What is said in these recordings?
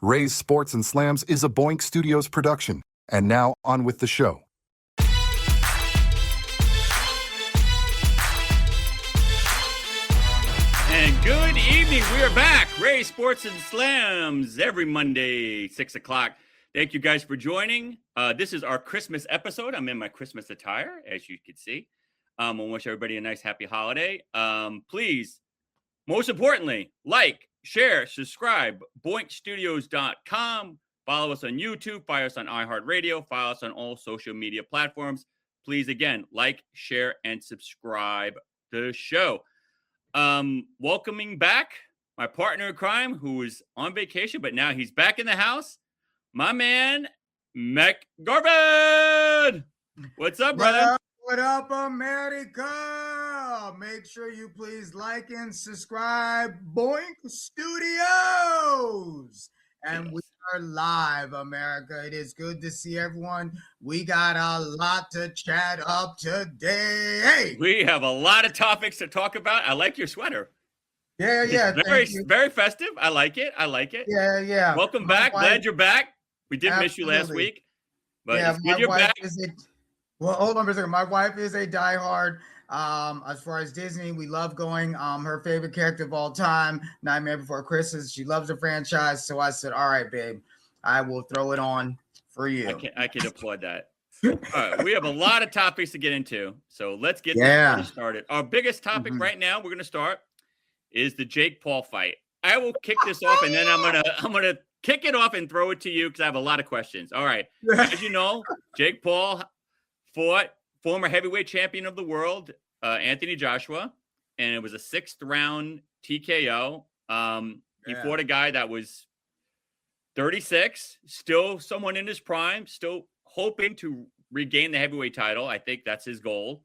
Ray's Sports and Slams is a Boink Studios production. And now, on with the show. And good evening. We are back. Ray's Sports and Slams every Monday, 6 o'clock. Thank you guys for joining. This is our Christmas episode. I'm in my Christmas attire, as you can see. I wish everybody a nice, happy holiday. Please, most importantly, like, share, subscribe, boinkstudios.com. Follow us on YouTube, follow us on iHeartRadio, follow us on all social media platforms. Please, again, like, share, and subscribe to the show. Welcoming back my partner in crime who was on vacation, but now he's back in the house. My man, Mack Garvin. What's up, brother? What up, America? Make sure you please like and subscribe. Boink Studios. And we are live, America. It is good to see everyone. We got a lot to chat up today. We have a lot of topics to talk about. I like your sweater. Yeah. It's very festive. I like it. Yeah. Welcome back. Glad you're back. We did miss you last week. But yeah, it's good you're back. Well, hold on for a second. My wife is a diehard. As far as Disney, we love going. Her favorite character of all time, Nightmare Before Christmas. She loves the franchise. So I said, all right, babe, I will throw it on for you. I can applaud that. All right, we have a lot of topics to get into. So let's get this started. Our biggest topic right now, we're going to start, is the Jake Paul fight. I will kick this off, and then I'm gonna kick it off and throw it to you because I have a lot of questions. All right. As you know, Jake Paul fought former heavyweight champion of the world, Anthony Joshua, and it was a 6th round TKO. He fought a guy that was 36, still someone in his prime, still hoping to regain the heavyweight title. I think that's his goal.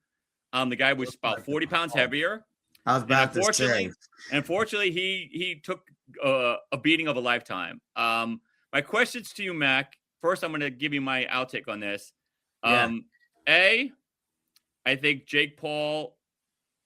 The guy was about 40 pounds heavier. I was about to say. Unfortunately, he took a beating of a lifetime. My questions to you, Mack. First, I'm going to give you my outtake on this. I think Jake Paul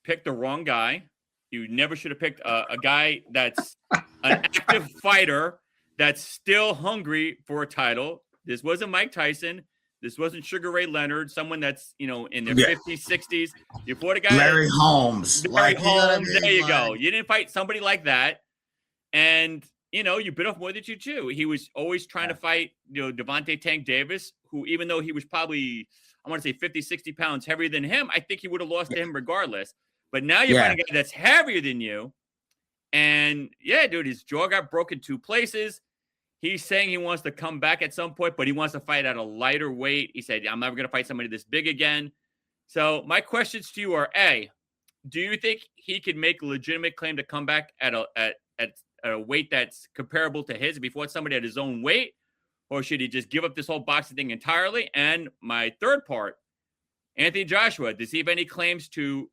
picked the wrong guy. You never should have picked a guy that's an active fighter that's still hungry for a title. This wasn't Mike Tyson. This wasn't Sugar Ray Leonard, someone that's, in their 50s, 60s. You fought a guy. Larry Holmes. There you go. You didn't fight somebody like that. And, you bit off more than you chew. He was always trying to fight, Devontae Tank Davis, who, even though he was probably, I want to say 50, 60 pounds heavier than him, I think he would have lost to him regardless. But now you're fighting a guy that's heavier than you. And, dude, his jaw got broken 2 places. He's saying he wants to come back at some point, but he wants to fight at a lighter weight. He said, I'm never going to fight somebody this big again. So my questions to you are, A, do you think he could make a legitimate claim to come back at a weight that's comparable to his if he fought somebody at his own weight? Or should he just give up this whole boxing thing entirely? And my third part, Anthony Joshua, does he have any claims to,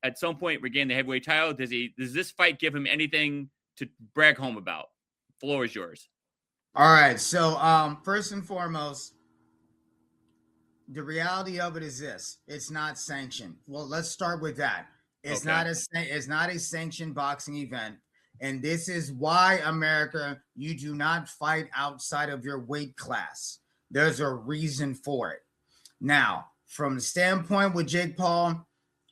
at some point, regain the heavyweight title? Does this fight give him anything to brag home about? The floor is yours. All right. So first and foremost, the reality of it is this: it's not sanctioned. Well, let's start with that. It's not a sanctioned boxing event. And this is why, America, you do not fight outside of your weight class. There's a reason for it. Now, from the standpoint with Jake Paul,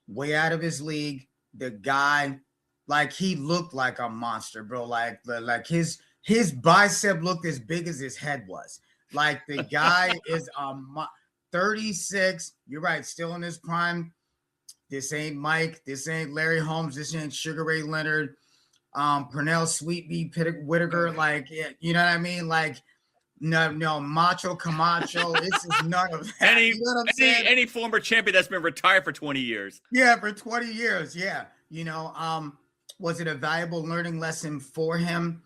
way out of his league, the guy, he looked like a monster, bro. Like his bicep looked as big as his head was. The guy is 36. You're right, still in his prime. This ain't Mike. This ain't Larry Holmes. This ain't Sugar Ray Leonard. Pernell Sweetmeat Whitaker, you know what I mean? No, Macho Camacho. This is none of that. Any former champion that's been retired for 20 years. Yeah, for 20 years. Yeah. Was it a valuable learning lesson for him?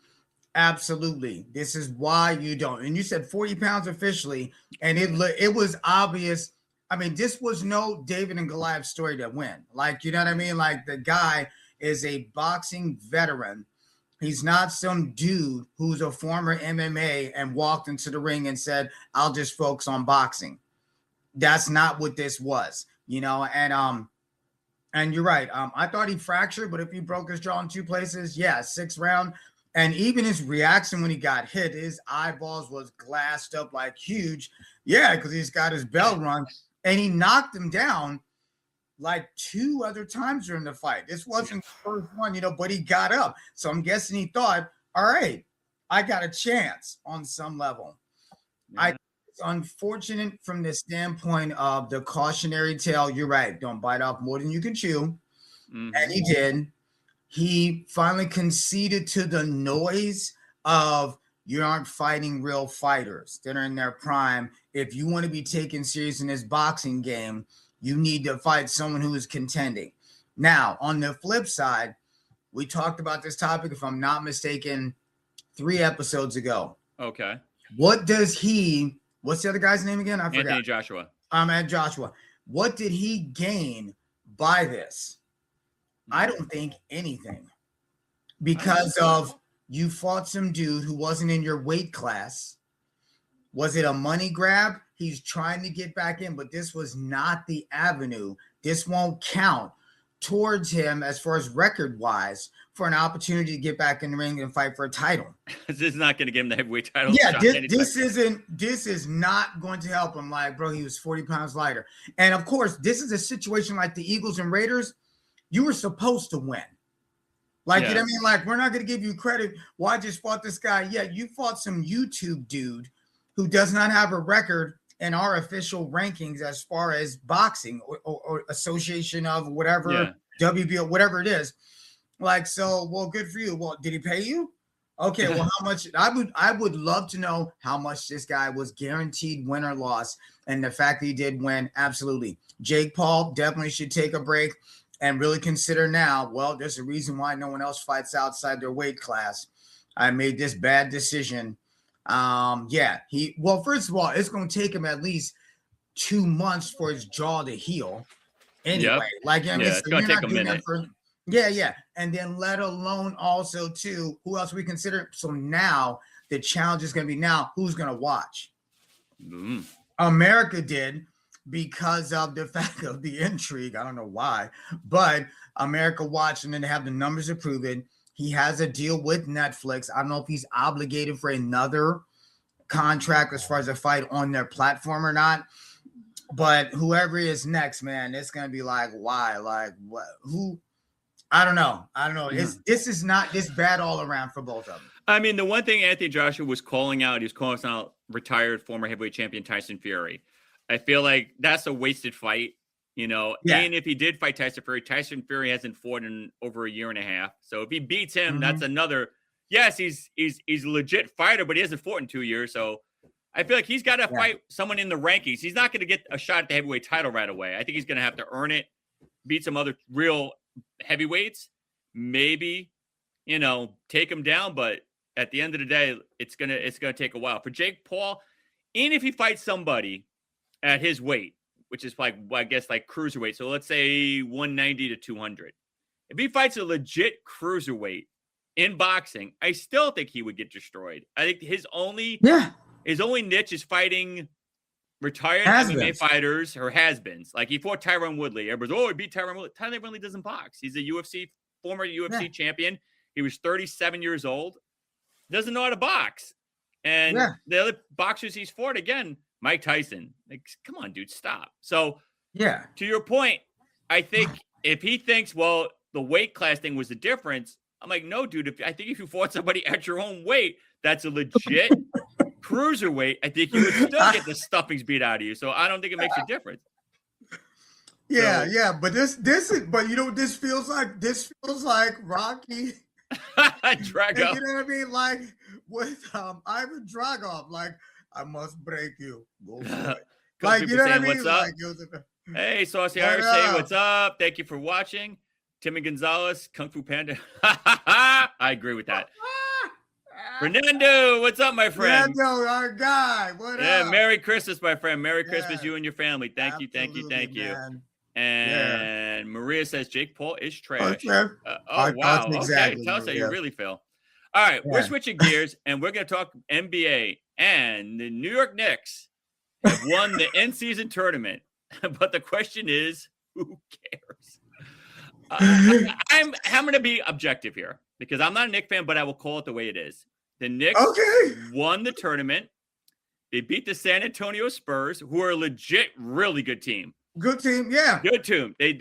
Absolutely. This is why you don't. And you said 40 pounds officially, and it was obvious. I mean, this was no David and Goliath story to win. You know what I mean? The guy is a boxing veteran. He's not some dude who's a former MMA and walked into the ring and said, I'll just focus on boxing. That's not what this was, and you're right. I thought he fractured, but if he broke his jaw in 2 places, 6th round. And even his reaction when he got hit, his eyeballs was glassed up like huge. Yeah, because he's got his bell rung. And he knocked him down like 2 other times during the fight. This wasn't the first one, but he got up. So I'm guessing he thought, all right, I got a chance on some level. Yeah. It's unfortunate from the standpoint of the cautionary tale. You're right. Don't bite off more than you can chew. Mm-hmm. And he did. He finally conceded to the noise of you aren't fighting real fighters that are in their prime. If you want to be taken serious in this boxing game, you need to fight someone who is contending. Now, on the flip side, we talked about this topic, if I'm not mistaken, 3 episodes ago. Okay. What's the other guy's name again? I forgot. Anthony Joshua. At Joshua. What did he gain by this? I don't think anything, because of you fought some dude who wasn't in your weight class. Was it a money grab? He's trying to get back in, but this was not the avenue. This won't count towards him as far as record wise for an opportunity to get back in the ring and fight for a title. This is not going to give him the heavyweight title. Yeah, this is not going to help him. Like, bro, he was 40 pounds lighter. And of course, this is a situation like the Eagles and Raiders. You were supposed to win. Like, you know what I mean? Like, we're not going to give you credit. Well, I just fought this guy. Yeah, you fought some YouTube dude who does not have a record in our official rankings as far as boxing or association of whatever, WBO, whatever it is. Like, so, well, good for you. Well, did he pay you? Okay, well, how much? I would love to know how much this guy was guaranteed win or loss. And the fact that he did win, absolutely. Jake Paul definitely should take a break and really consider now, well, there's a reason why no one else fights outside their weight class. I made this bad decision. First of all, it's going to take him at least 2 months for his jaw to heal. Anyway, it's going to take a minute. And then let alone also too, who else we consider? So now the challenge is going to be who's going to watch? America did, because of the fact of the intrigue. I don't know why, but America watched, and then they have the numbers to prove it. He has a deal with Netflix. I don't know if he's obligated for another contract as far as a fight on their platform or not, but whoever is next, man, it's going to be like, why? Like, what? Who? I don't know. This is not this bad all around for both of them. I mean, the one thing Anthony Joshua was calling out retired former heavyweight champion Tyson Fury. I feel like that's a wasted fight, And if he did fight Tyson Fury hasn't fought in over a year and a half. So if he beats him, that's another. Yes, he's a legit fighter, but he hasn't fought in 2 years. So I feel like he's got to fight someone in the rankings. He's not going to get a shot at the heavyweight title right away. I think he's going to have to earn it, beat some other real heavyweights, maybe, take him down. But at the end of the day, it's gonna take a while for Jake Paul. And if he fights somebody at his weight, which is like, I guess, like cruiserweight. So let's say 190 to 200. If he fights a legit cruiserweight in boxing, I still think he would get destroyed. I think his only niche is fighting retired MMA fighters or has-beens. Like he fought Tyron Woodley. Everybody's, he beat Tyron Woodley. Tyron Woodley doesn't box. He's a former UFC champion. He was 37 years old. Doesn't know how to box. And the other boxers he's fought, again, Mike Tyson. Like, come on, dude, stop. So, to your point, I think if he thinks, well, the weight class thing was the difference, I'm like, no, dude. I think if you fought somebody at your own weight, that's a legit cruiserweight. I think you would still get the stuffings beat out of you. So I don't think it makes a difference. But this is, but you know what this feels like? This feels like Rocky. Drago. You know what I mean? Like with Ivan Drago, like, I must break you. Go for it. Like, you know what I mean? What's up? Like, hey, Saucy Irish, say what's up. Thank you for watching. Timmy Gonzalez, Kung Fu Panda. I agree with that. Fernando, what's up, my friend? Fernando, our guy. What up? Yeah, Merry Christmas, my friend. Merry Christmas, you and your family. Thank you. Man. And Maria says Jake Paul is trash. Okay. Wow. Exactly, okay, tell us how you really feel. All right, we're switching gears, and we're going to talk NBA. And the New York Knicks have won the in-season tournament. But the question is, who cares? I'm going to be objective here because I'm not a Knicks fan, but I will call it the way it is. The Knicks won the tournament. They beat the San Antonio Spurs, who are a legit, really good team. Good team, yeah. Good team. They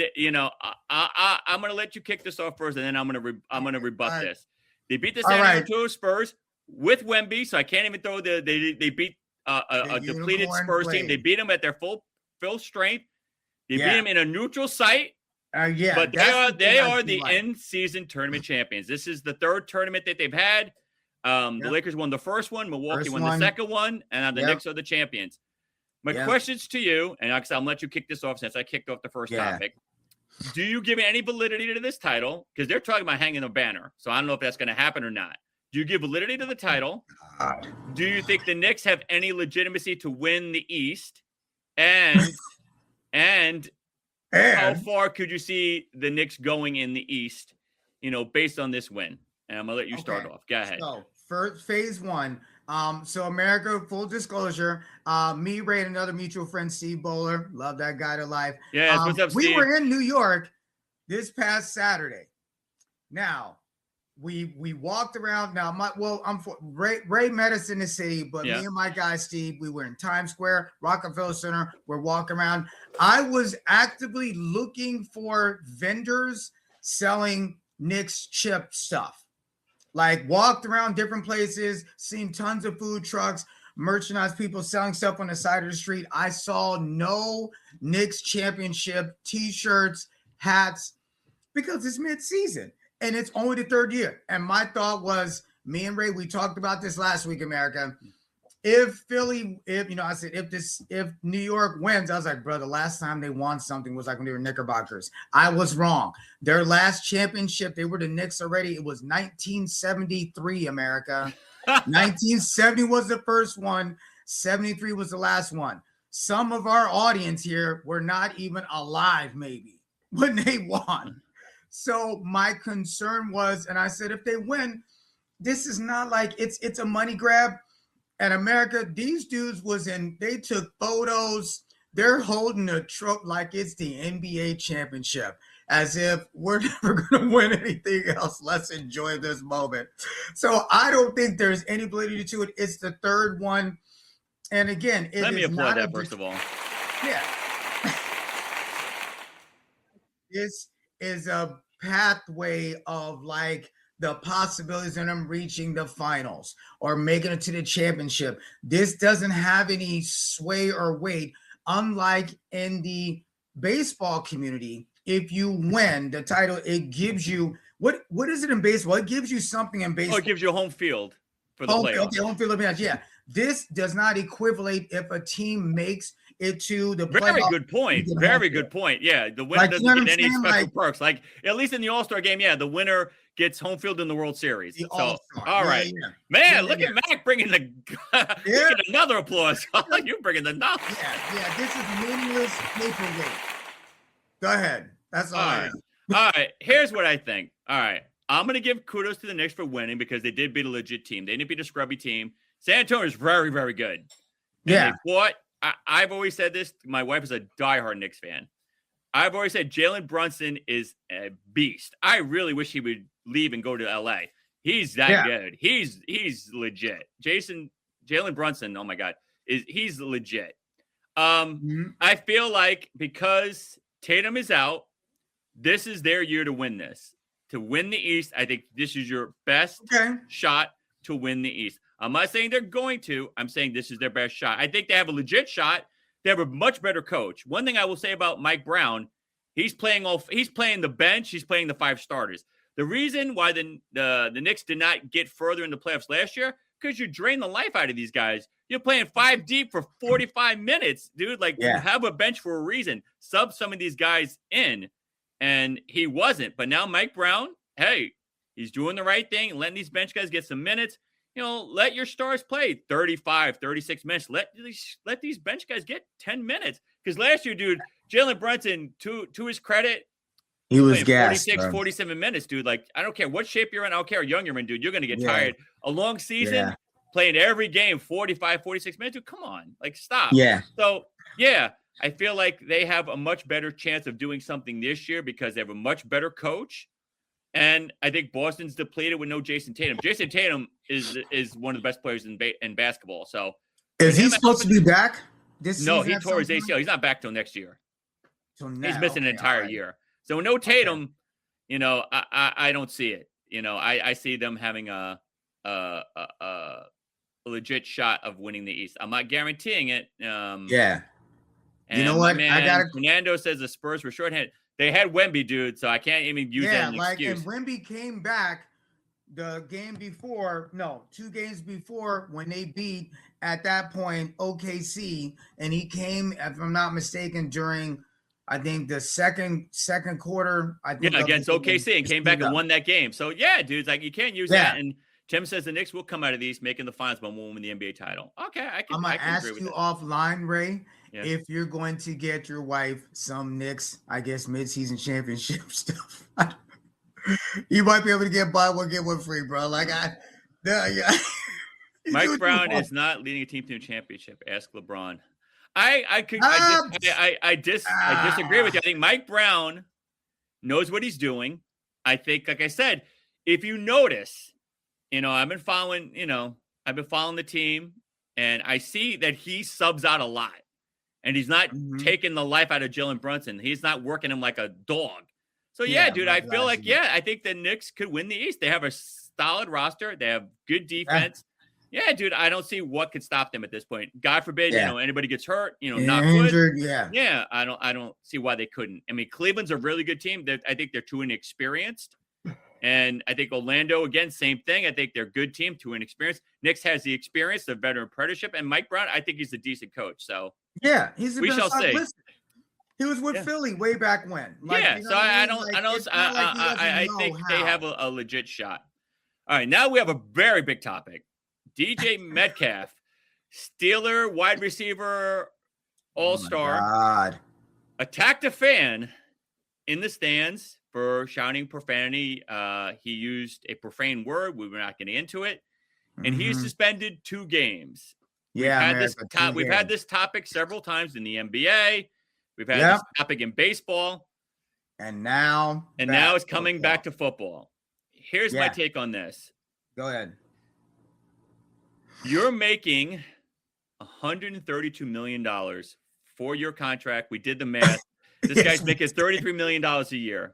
I'm gonna let you kick this off first, and then I'm gonna rebut this. They beat the San Antonio Spurs with Wemby, so I can't even throw they beat a depleted Spurs team. They beat them at their full strength. They beat them in a neutral site. But they are the in-season tournament champions. This is the third tournament that they've had. The Lakers won the first one, Milwaukee won the second one, and the Knicks are the champions. My questions to you, and I'm gonna let you kick this off since I kicked off the first topic. Do you give any validity to this title? Because they're talking about hanging a banner, so I don't know if that's going to happen or not. Do you give validity to the title? Do you think the Knicks have any legitimacy to win the East? And how far could you see the Knicks going in the East, based on this win? And I'm going to let you start off. Go ahead. So, first, phase one. So America, full disclosure, me, Ray, and another mutual friend, Steve Bowler. Love that guy to life. Yeah, what's up, Steve? We were in New York this past Saturday. Now, we walked around. Now, Ray met us in the city, but me and my guy, Steve, we were in Times Square, Rockefeller Center. We're walking around. I was actively looking for vendors selling Knicks chip stuff. Like, walked around different places, seen tons of food trucks, merchandise, people selling stuff on the side of the street. I saw no Knicks championship t-shirts, hats, because it's mid-season and it's only the third year. And my thought was, me and Ray, we talked about this last week, America. If New York wins, I was like, bro, the last time they won something was like when they were Knickerbockers. I was wrong. Their last championship, they were the Knicks already. It was 1973, America. 1970 was the first one. 73 was the last one. Some of our audience here were not even alive, maybe, when they won. So my concern was, and I said, if they win, this is not like it's a money grab. And America, these dudes they took photos. They're holding a trophy like it's the NBA championship, as if we're never going to win anything else. Let's enjoy this moment. So I don't think there's any validity to it. It's the third one. And again, let me applaud that, first of all. Yeah. This is a pathway of like the possibilities of them reaching the finals or making it to the championship. This doesn't have any sway or weight, unlike in the baseball community. If you win the title, it gives you what is it in baseball? It gives you something in baseball. Oh, it gives you a home field for the playoffs. Okay, home field advantage. Yeah. This does not equivalate if a team makes it to the playoffs. Very good point. Very good point. Yeah, the winner doesn't get any special perks. Like, at least in the All-Star game, the winner gets home field in the World Series. So, all right. Man, look at Mack bringing another applause. You bringing the nuts. Yeah, this is meaningless paperweight. Go ahead. That's all right. All right, here's what I think. All right, I'm going to give kudos to the Knicks for winning because they did beat a legit team. They didn't beat a scrubby team. San Antonio is very, very good. And they fought. I've always said this. My wife is a diehard Knicks fan. I've always said Jalen Brunson is a beast. I really wish he would leave and go to LA. He's that good. He's legit. Jalen Brunson, oh my God, he's legit. I feel like because Tatum is out, this is their year to win this. To win the East, I think this is your best shot to win the East. I'm not saying they're going to. I'm saying this is their best shot. I think they have a legit shot. They have a much better coach. One thing I will say about Mike Brown, he's playing the bench. He's playing the 5 starters. The reason why the Knicks did not get further in the playoffs last year, because you drain the life out of these guys. You're playing 5 deep for 45 minutes, dude. Like, you have a bench for a reason. Sub some of these guys in, and he wasn't. But now Mike Brown, hey, he's doing the right thing, letting these bench guys get some minutes. Let your stars play 35, 36 minutes. Let these bench guys get 10 minutes. Because last year, dude, Jalen Brunson, to his credit, he was gassed, 46, 47 minutes, dude. Like, I don't care what shape you're in. I don't care how young you're in, dude. You're going to get tired. A long season, playing every game, 45, 46 minutes. Dude, come on. Like, stop. Yeah. So, I feel like they have a much better chance of doing something this year because they have a much better coach. And I think Boston's depleted with no Jason Tatum. Jason Tatum is one of the best players in basketball. So is he supposed to be back this season? No, he tore his ACL. He's not back till next year. He's missing an entire year. So no Tatum, you know, I don't see it. You know, I see them having a legit shot of winning the East. I'm not guaranteeing it. Yeah. You know what? Fernando says the Spurs were shorthanded. They had Wemby, dude, so I can't even use that as an excuse. And Wemby came back the game before, 2 games before when they beat, at that point, OKC, and he came, if I'm not mistaken, during, I think, the second quarter. I think against OKC, and came back and won that game. So, yeah, dude, like, you can't use that. And Tim says the Knicks will come out of these making the finals, but won't win the NBA title. Okay, I'm going to ask you offline, Ray, yeah. if you're going to get your wife some Knicks, I guess, mid-season championship stuff. You might be able to get buy one, get one free, bro. Like, Mike Brown is not leading a team to a championship. Ask LeBron. I disagree with you. I think Mike Brown knows what he's doing. I think, like I said, if you notice, you know, I've been following the team, and I see that he subs out a lot, and he's not taking the life out of Jalen Brunson. He's not working him like a dog. So dude, I feel like, I think the Knicks could win the East. They have a solid roster. They have good defense. Yeah, dude, I don't see what could stop them at this point. God forbid, anybody gets hurt, not injured. Good. Yeah, I don't see why they couldn't. I mean, Cleveland's a really good team. I think they're too inexperienced. And I think Orlando, again, same thing. I think they're a good team, too inexperienced. Knicks has the experience, the veteran apprenticeship, and Mike Brown, I think he's a decent coach. So we shall see. He was with Philly way back when. I think they have a legit shot. All right, now we have a very big topic. DJ Metcalf, Steeler wide receiver, all-star, attacked a fan in the stands for shouting profanity. He used a profane word. We were not getting into it. And he is suspended 2 games. We've had this topic several times in the NBA. We've had this topic in baseball. And now it's coming back to football. Here's my take on this. Go ahead. You're making $132 million for your contract. We did the math. This guy's making $33 million a year.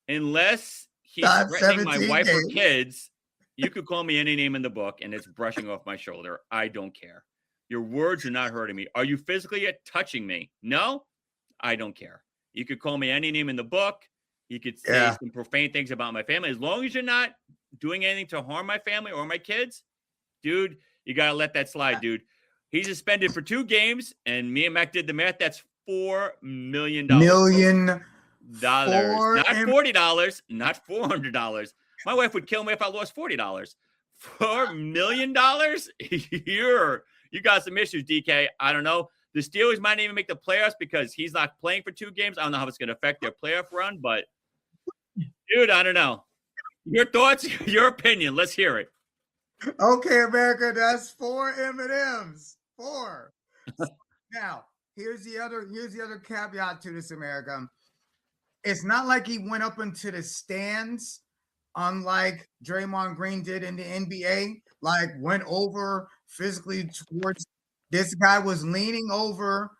Unless he's threatening my wife or kids, you could call me any name in the book, and it's brushing off my shoulder. I don't care. Your words are not hurting me. Are you physically touching me? No, I don't care. You could call me any name in the book. You could say some profane things about my family. As long as you're not doing anything to harm my family or my kids, dude, you got to let that slide, dude. He's suspended for 2 games, and me and Mack did the math. That's $4 million. Not $40, not $400. My wife would kill me if I lost $40. $4 million? You got some issues, DK. I don't know. The Steelers might even make the playoffs because he's not playing for 2 games. I don't know how it's going to affect their playoff run, but dude, I don't know. Your thoughts, your opinion. Let's hear it. Okay, America, that's 4 M&Ms. 4. Now, here's the other caveat to this, America. It's not like he went up into the stands, unlike Draymond Green did in the NBA, like went over physically towards. This guy was leaning over.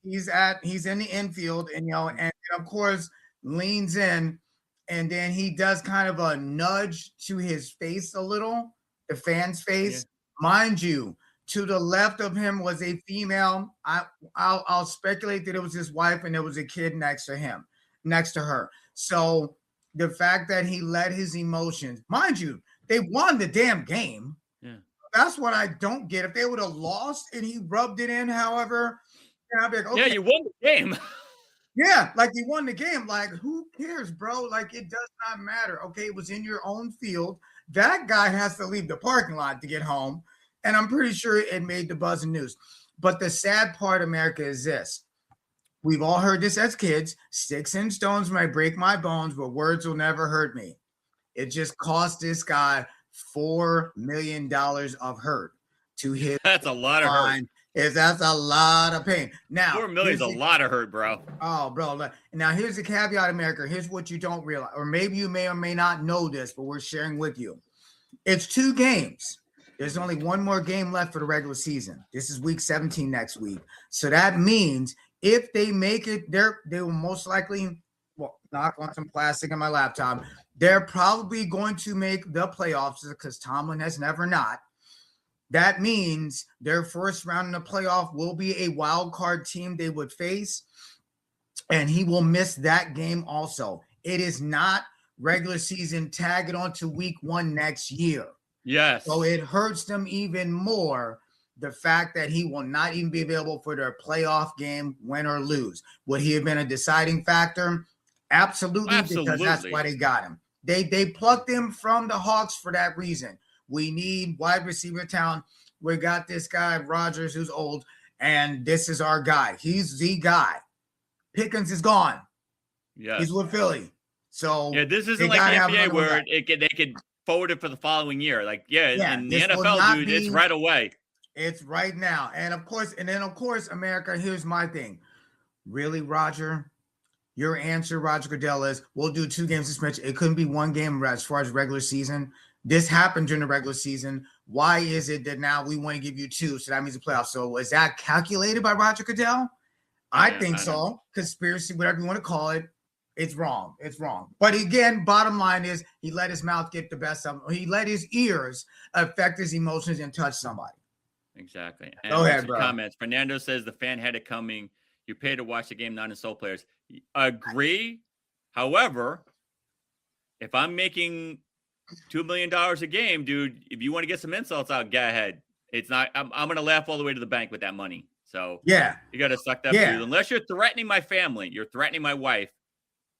He's in the infield, and of course leans in, and then he does kind of a nudge to his face a little, the fan's face. Mind you, to the left of him was a female. I'll speculate that it was his wife, and there was a kid next to her. So the fact that he let his emotions, mind you, they won the damn game. Yeah. That's what I don't get. If they would have lost and he rubbed it in, however, I'd be like, okay. Yeah, you won the game. Yeah, like you won the game. Like, who cares, bro? Like, it does not matter. Okay, it was in your own field. That guy has to leave the parking lot to get home. And I'm pretty sure it made the buzz and news. But the sad part, America, is this. We've all heard this as kids. Sticks and stones might break my bones, but words will never hurt me. It just cost this guy $4 million of hurt to his That's a lot of hurt. That's a lot of pain. Now, $4 million is a lot of hurt, bro. Oh, bro. Now, here's the caveat, America. Here's what you don't realize, or maybe you may or may not know this, but we're sharing with you. It's 2 games. There's only one more game left for the regular season. This is week 17 next week. So that means if they make it, they will most likely, well, knock on some plastic in my laptop. They're probably going to make the playoffs because Tomlin has never not. That means their first round in the playoff will be a wild card team they would face, and he will miss that game also. It is not regular season, tag it on to week 1 next year. Yes. So it hurts them even more, the fact that he will not even be available for their playoff game, win or lose. Would he have been a deciding factor? Absolutely. Because that's why they got him. They plucked him from the Hawks for that reason. We need wide receiver talent. We got this guy, Rodgers, who's old, and this is our guy. He's the guy. Pickens is gone. Yeah. He's with Philly. So yeah, this isn't like the NBA where they could forward it for the following year. Like, in the NFL, dude, it's right away. It's right now. And of course, America, here's my thing. Really, Roger? Your answer, Roger Goodell, is we'll do 2 games suspension. It couldn't be 1 game as far as regular season. This happened during the regular season. Why is it that now we want to give you 2? So that means the playoffs. So was that calculated by Roger Goodell? I think so. Conspiracy, whatever you want to call it. It's wrong. It's wrong. But again, bottom line is he let his mouth get the best of him. He let his ears affect his emotions and touch somebody. Exactly. And go ahead, bro. Comments. Fernando says the fan had it coming. You pay to watch the game, not insult players. Agree. However, if I'm making $2 million a game, dude, if you want to get some insults out, go ahead. It's not, I'm going to laugh all the way to the bank with that money. So yeah, you got to suck that. Dude. Unless you're threatening my family, you're threatening my wife,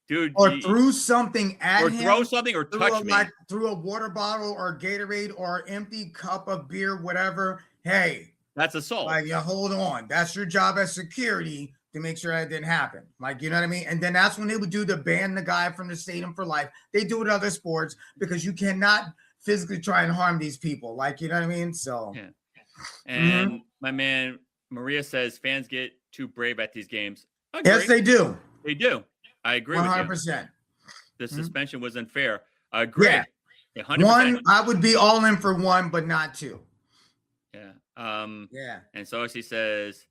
dude. Or threw something at him. Or throw something or touch me. Like through a water bottle or Gatorade or an empty cup of beer, whatever. Hey. That's assault. Like, yeah, hold on. That's your job as security to make sure that didn't happen. Like, you know what I mean? And then that's when they would do the ban the guy from the stadium for life. They do it in other sports because you cannot physically try and harm these people. Like, you know what I mean? So, yeah. And my man Maria says fans get too brave at these games. Yes, they do. They do. I agree 100%. With you. The suspension was unfair. I agree. Yeah. 100%. 1, I would be all in for 1, but not 2. Yeah. Yeah. And so she says,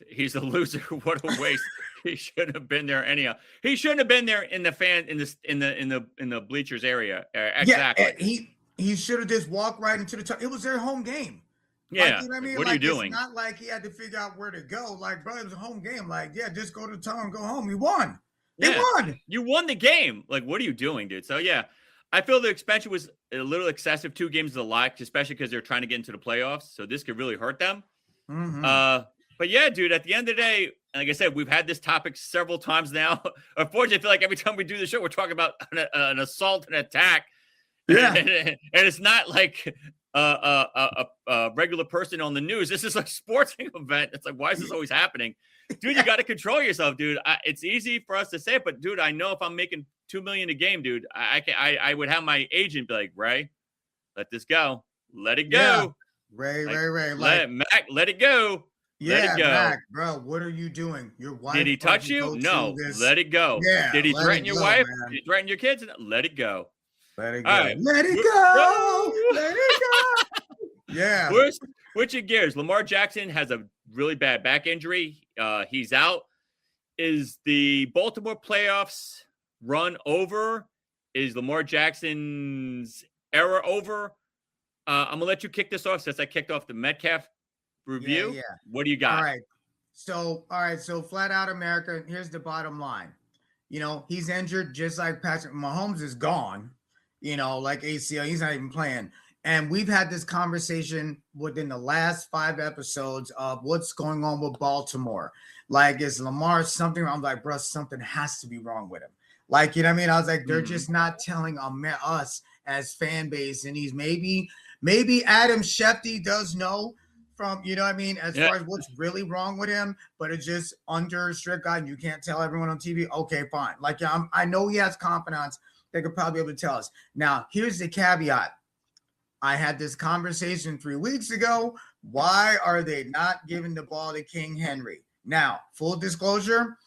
he's a loser. What a waste. He shouldn't have been there anyhow. He shouldn't have been there in the fan in the bleachers area. Exactly. Yeah, he should have just walked right into the. It was their home game. Yeah. Like, you know what I mean? What are you doing? It's not like he had to figure out where to go. Like, bro, it was a home game. Like, yeah, just go to town and go home. You won. They won. You won the game. Like, what are you doing, dude? So yeah, I feel the expansion was a little excessive. 2 games is a lot, especially because they're trying to get into the playoffs. So this could really hurt them. But yeah, dude, at the end of the day, like I said, we've had this topic several times now. Unfortunately, I feel like every time we do the show, we're talking about an assault and attack. Yeah. And it's not like a regular person on the news. This is like a sporting event. It's like, why is this always happening? Dude, you got to control yourself, dude. It's easy for us to say it, but dude, I know if I'm making $2 million a game, dude, I would have my agent be like, Ray, let this go. Let it go. Yeah. Ray. Mack, let it go. Let it go. Mack, bro, what are you doing? Your wife. Did he touch you? No. Let it go. Yeah. Did he threaten your wife? Man. Did he threaten your kids? Let it go. Let it go. Right. Let it go. Let it go. Yeah. Switching gears. Lamar Jackson has a really bad back injury. He's out. Is the Baltimore playoffs run over? Is Lamar Jackson's era over? I'm going to let you kick this off since I kicked off the Metcalf review. Yeah. What do you got? All right. So flat out America, here's the bottom line. You know, he's injured just like Patrick Mahomes is gone, you know, like ACL, he's not even playing. And we've had this conversation within the last 5 episodes of what's going on with Baltimore. Like, is Lamar something? I'm like, bro, something has to be wrong with him. Like, you know what I mean? I was like, they're just not telling us as fan base. And he's maybe Adam Schefter does know from, you know what I mean, as far as what's really wrong with him, but it's just under strict guide. You can't tell everyone on TV. Okay, fine. Like, I know he has confidants. They could probably be able to tell us. Now, here's the caveat. I had this conversation 3 weeks ago Why are they not giving the ball to King Henry? Now, full disclosure,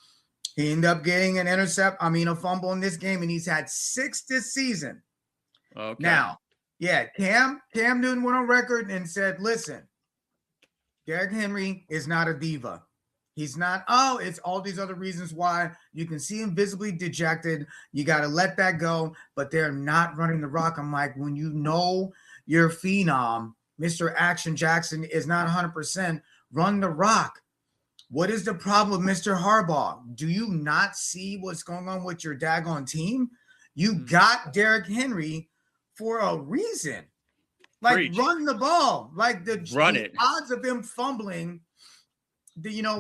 he ended up getting a fumble in this game, and he's had 6 this season. Okay. Now, yeah, Cam Newton went on record and said, listen, Derrick Henry is not a diva. He's not. Oh, it's all these other reasons why. You can see him visibly dejected. You got to let that go. But they're not running the rock. I'm like, when you know your phenom, Mr. Action Jackson, is not 100%, run the rock. What is the problem, Mr. Harbaugh? Do you not see what's going on with your daggone team? You got Derrick Henry for a reason. Like, Preach. run the ball. Like, the it. odds of him fumbling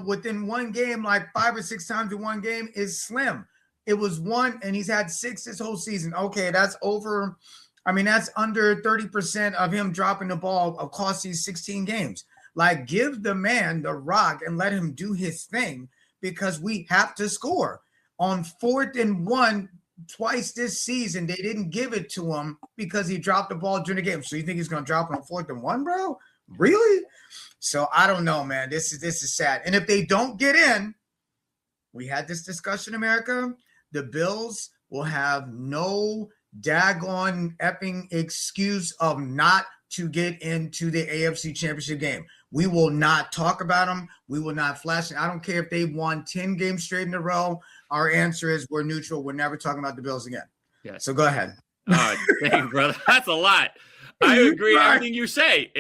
within one game, like 5 or 6 times in one game, is slim. It was 1, and he's had 6 this whole season. Okay, that's over. I mean, that's under 30% of him dropping the ball across these 16 games. Like, give the man the rock and let him do his thing, because we have to score. On 4th and 1 twice this season, they didn't give it to him because he dropped the ball during the game. So you think he's going to drop it on 4th and 1, bro? Really? So I don't know, man. This is sad. And if they don't get in, we had this discussion, America, the Bills will have no daggone effing excuse of not to get into the AFC Championship game. We will not talk about them. We will not flash it. I don't care if they won 10 games straight in a row. Our answer is we're neutral. We're never talking about the Bills again. Yeah. So go ahead. Thank you, brother. That's a lot. I agree with everything you say.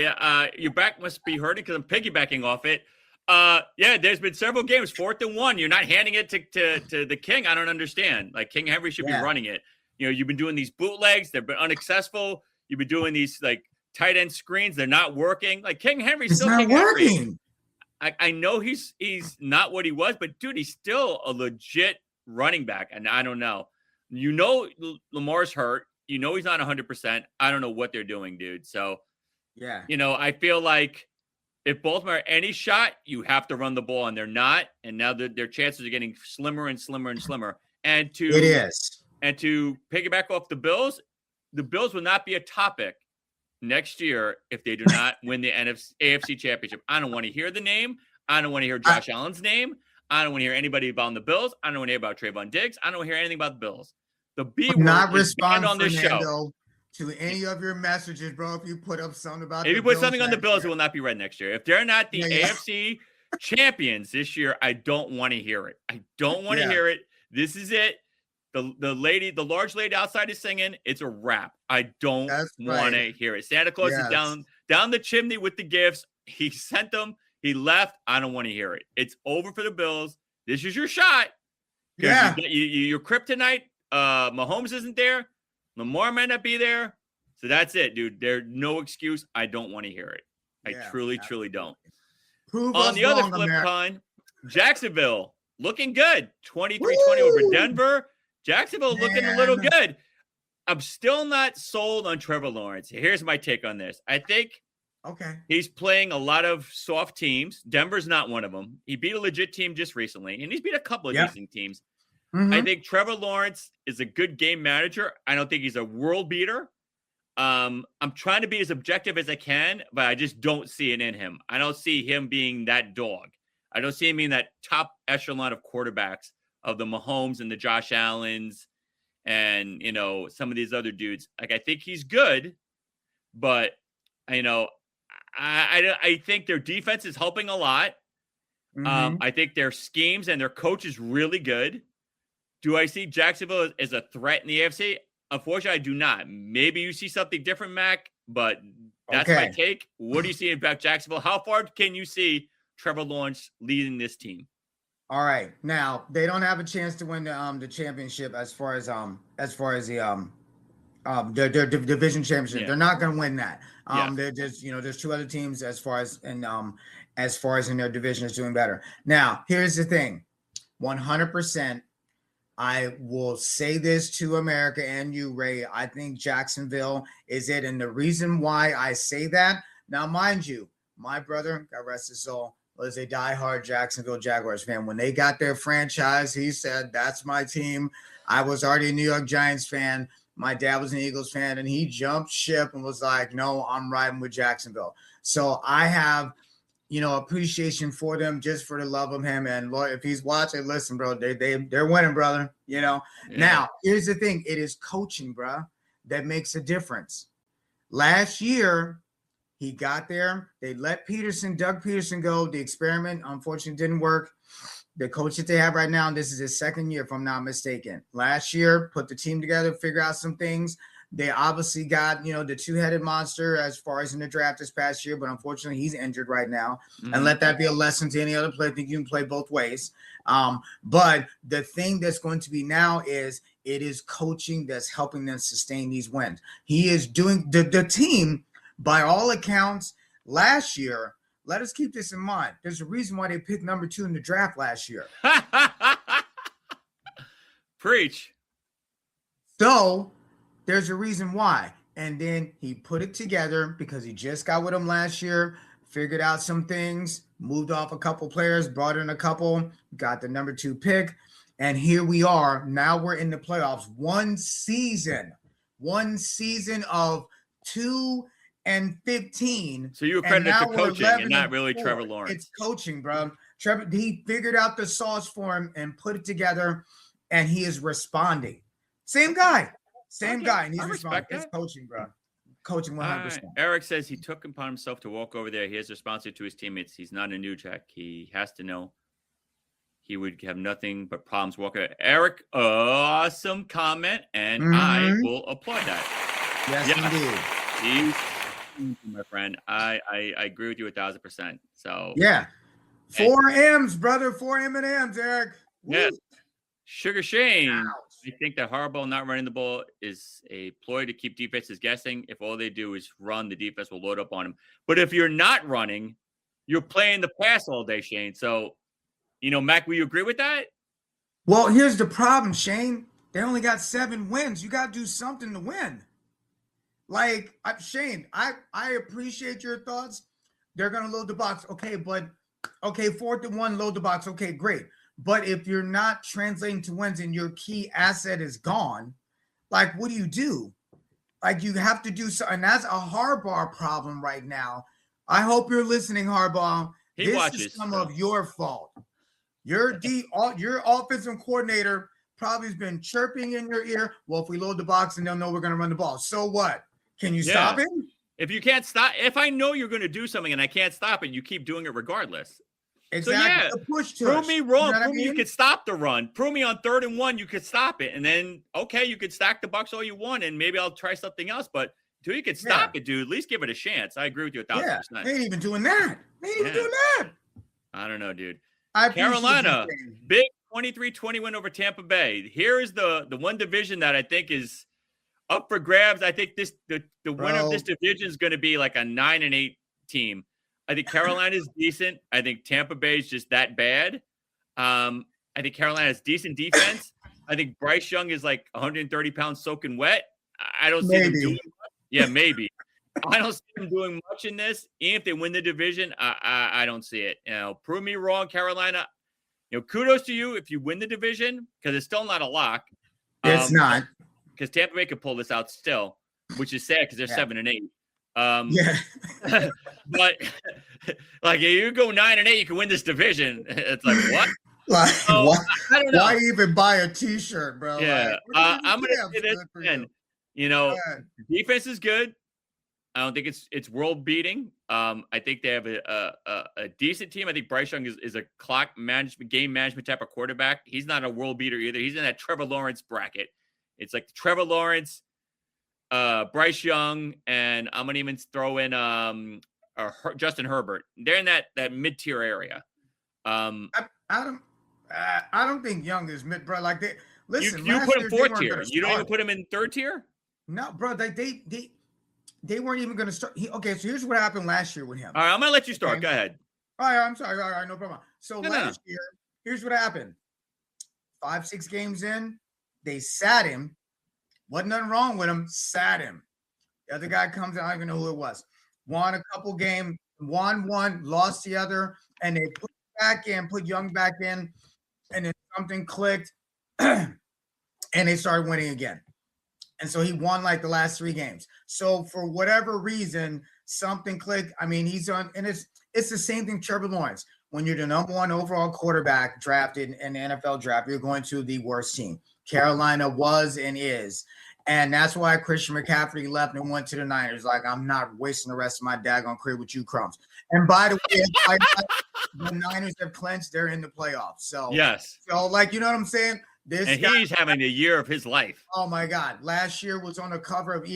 Your back must be hurting because I'm piggybacking off it. Yeah, there's been several games, 4th and 1. You're not handing it to the King. I don't understand. Like, King Henry should be running it. You've been doing these bootlegs. They've been unsuccessful. You've been doing these, like, tight end screens. They're not working. Like, King Henry's still not King working. Henry. I know he's not what he was, but, dude, he's still a legit running back. And I don't know. Lamar's hurt. He's not 100%. I don't know what they're doing, dude. So, yeah, I feel like if Baltimore are any shot, you have to run the ball, and they're not. And now their chances are getting slimmer and slimmer and slimmer. And to piggyback off the Bills will not be a topic next year if they do not win the AFC Championship. I don't want to hear the name. I don't want to hear Josh Allen's name. I don't want to hear anybody about the Bills. I don't want to hear about Trayvon Diggs. I don't want to hear anything about the Bills. The B word not is banned on this Fernando, show. To any of your messages, bro. If you put up something about if you put something on the Bills, it will not be read next year. If they're not the AFC champions this year, I don't want to hear it. I don't want to hear it. This is it. The large lady outside is singing. It's a wrap. I don't want to hear it. Santa Claus is down the chimney with the gifts. He sent them. He left. I don't want to hear it. It's over for the Bills. This is your shot. Yeah. Your kryptonite. Mahomes isn't there. Lamar might not be there. So that's it, dude. There's no excuse. I don't want to hear it. I truly don't. On the other flip side, Jacksonville looking good. 23-20 over Denver. Jacksonville looking a little good. I'm still not sold on Trevor Lawrence. Here's my take on this. I think he's playing a lot of soft teams. Denver's not one of them. He beat a legit team just recently, and he's beat a couple of decent teams. Mm-hmm. I think Trevor Lawrence is a good game manager. I don't think he's a world beater. I'm trying to be as objective as I can, but I just don't see it in him. I don't see him being that dog. I don't see him being that top echelon of quarterbacks of the Mahomes and the Josh Allens and, some of these other dudes. Like, I think he's good, but, I think their defense is helping a lot. Mm-hmm. I think their schemes and their coach is really good. Do I see Jacksonville as a threat in the AFC? Unfortunately, I do not. Maybe you see something different, Mac, but that's my take. What do you see about Jacksonville? How far can you see Trevor Lawrence leading this team? All right. Now, they don't have a chance to win the championship as far as the their division championship. Yeah. They're not going to win that. There's 2 other teams as far as in their division is doing better. Now, here's the thing. 100%. I will say this to America and you, Ray. I think Jacksonville is it. And the reason why I say that, now, mind you, my brother, God rest his soul, was a diehard Jacksonville Jaguars fan. When they got their franchise, he said, that's my team. I was already a New York Giants fan. my dad was an Eagles fan, and he jumped ship and was like, no, I'm riding with Jacksonville. So I have, appreciation for them just for the love of him. And Lord, if he's watching, listen, bro, they're winning, brother. Yeah. Now here's the thing: it is coaching, bro, that makes a difference. Last year, he got there. They let Doug Peterson go. The experiment, unfortunately, didn't work. The coach that they have right now, this is his second year, if I'm not mistaken. Last year, put the team together, figure out some things. They obviously got, the two-headed monster as far as in the draft this past year, but unfortunately, he's injured right now. Mm-hmm. And let that be a lesson to any other player. I think you can play both ways. But the thing that's going to be now is it is coaching that's helping them sustain these wins. He is doing the team, by all accounts, last year. Let us keep this in mind. There's a reason why they picked number 2 in the draft last year. Preach. So there's a reason why. And then he put it together because he just got with them last year, figured out some things, moved off a couple players, brought in a couple, got the number 2 pick. And here we are. Now we're in the playoffs. One season of 2 and 15. So you accredit it to coaching and not really Trevor Lawrence. It's coaching, bro. Trevor, he figured out the sauce for him and put it together, and he is responding. Same guy. And he's responding. It's coaching, bro. Coaching 100%. Right. Eric says he took upon himself to walk over there. He has responsibility to his teammates. He's not a new jack. He has to know he would have nothing but problems walking. Eric, awesome comment, and I will applaud that. Yes, indeed. My friend, I agree with you 1,000%. So yeah, 4 M's, brother, 4 M&M's, Eric. Yes, Sugar Shane. Ouch. I think that Harbaugh not running the ball is a ploy to keep defenses guessing. If all they do is run, the defense will load up on them. But if you're not running, you're playing the pass all day, Shane. So, Mac, will you agree with that? Well, here's the problem, Shane. They only got 7 wins. You got to do something to win. Like, Shane, I appreciate your thoughts. They're going to load the box. Okay, 4th and 1, load the box. Okay, great. But if you're not translating to wins and your key asset is gone, like, what do you do? Like, you have to do something. And that's a Harbaugh problem right now. I hope you're listening, Harbaugh. This is some of your fault. Your offensive coordinator probably has been chirping in your ear. Well, if we load the box and they'll know we're going to run the ball. So what? Can you stop it? If you can't stop, if I know you're going to do something and I can't stop it, you keep doing it regardless. Exactly. So, prove me wrong. Prove me you could stop the run. Prove me on 3rd and 1 you could stop it. And then, okay, you could stack the Bucs all you want, and maybe I'll try something else. But until you could stop it, dude, at least give it a chance. I agree with you 1,000%. They ain't even doing that. I don't know, dude. Carolina, big 23-20 win over Tampa Bay. Here is the one division that I think is up for grabs. I think the winner of this division is going to be like a 9-8 team. I think Carolina is decent. I think Tampa Bay is just that bad. I think Carolina has decent defense. I think Bryce Young is like 130 pounds soaking wet. I don't see them doing much. Yeah, maybe. I don't see them doing much in this. Even if they win the division, I don't see it. Prove me wrong, Carolina. Kudos to you if you win the division, because it's still not a lock. It's not. Because Tampa Bay could pull this out still, which is sad because they're 7-8. But like, if you go 9-8, you can win this division. It's like, what? I don't know. Why even buy a T-shirt, bro? Yeah, I'm gonna say this again. Defense is good. I don't think it's world beating. I think they have a decent team. I think Bryce Young is a clock management, game management type of quarterback. He's not a world beater either. He's in that Trevor Lawrence bracket. It's like Trevor Lawrence, Bryce Young, and I'm gonna even throw in Justin Herbert. They're in that mid-tier area. I don't think Young is mid, bro. Like listen, you put him 4th tier. You don't even put him in 3rd tier. No, bro. They weren't even going to start. Okay, so here's what happened last year with him. All right, I'm going to let you start. Okay. Go ahead. All right, I'm sorry. All right, no problem. So last year, here's what happened. 5-6 games in, they sat him. Wasn't nothing wrong with him. Sat him. The other guy comes in. I don't even know who it was. Won a couple games. Won one, lost the other. And they put Young back in. And then something clicked. And they started winning again. And so he won like the last 3 games. So for whatever reason, something clicked. I mean, he's on, and it's the same thing, Trevor Lawrence. When you're the number 1 overall quarterback drafted in the NFL draft, you're going to the worst team. Carolina was and is. And that's why Christian McCaffrey left and went to the Niners. Like, I'm not wasting the rest of my daggone career with you crumbs. And by the way, the Niners have clinched. They're in the playoffs. So, yes. So, like, you know what I'm saying? He's having the year of his life. Oh, my God. Last year was on the cover of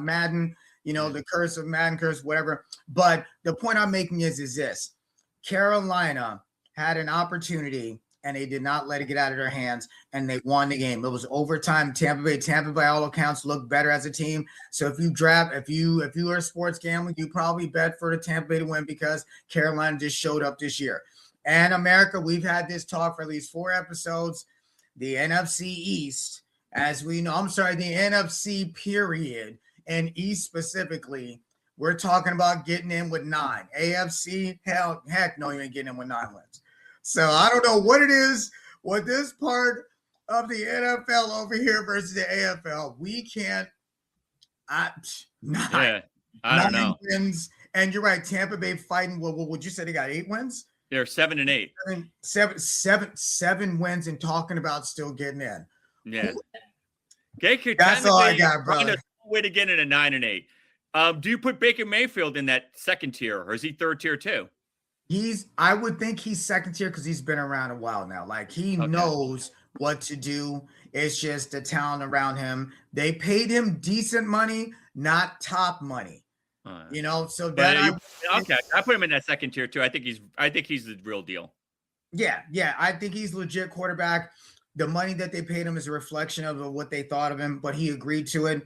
Madden, the curse of Madden, whatever. But the point I'm making is this. Carolina had an opportunity, and they did not let it get out of their hands, and they won the game. It was overtime. Tampa, by all accounts, looked better as a team. So if you are sports gambling, you probably bet for the Tampa Bay to win because Carolina just showed up this year. And America, we've had this talk for at least 4 episodes. The NFC East, as we know, the NFC period, and East specifically, we're talking about getting in with 9. AFC, heck no, you ain't getting in with 9 wins. So I don't know what it is with this part of the NFL over here versus the AFL. We can't. I don't know. Wins, and you're right. Tampa Bay fighting. What would you say? They got 8 wins. They're 7 and 8. 7 wins, and talking about still getting in. Yeah. That's all I got, brother. Way to get in a 9 and 8. Do you put Baker Mayfield in that second tier, or is he third tier too? I would think he's second tier because he's been around a while now. Like, he knows what to do. It's just the talent around him. They paid him decent money, not top money. So that I put him in that second tier too. I think he's the real deal. Yeah. I think he's legit quarterback. The money that they paid him is a reflection of what they thought of him, but he agreed to it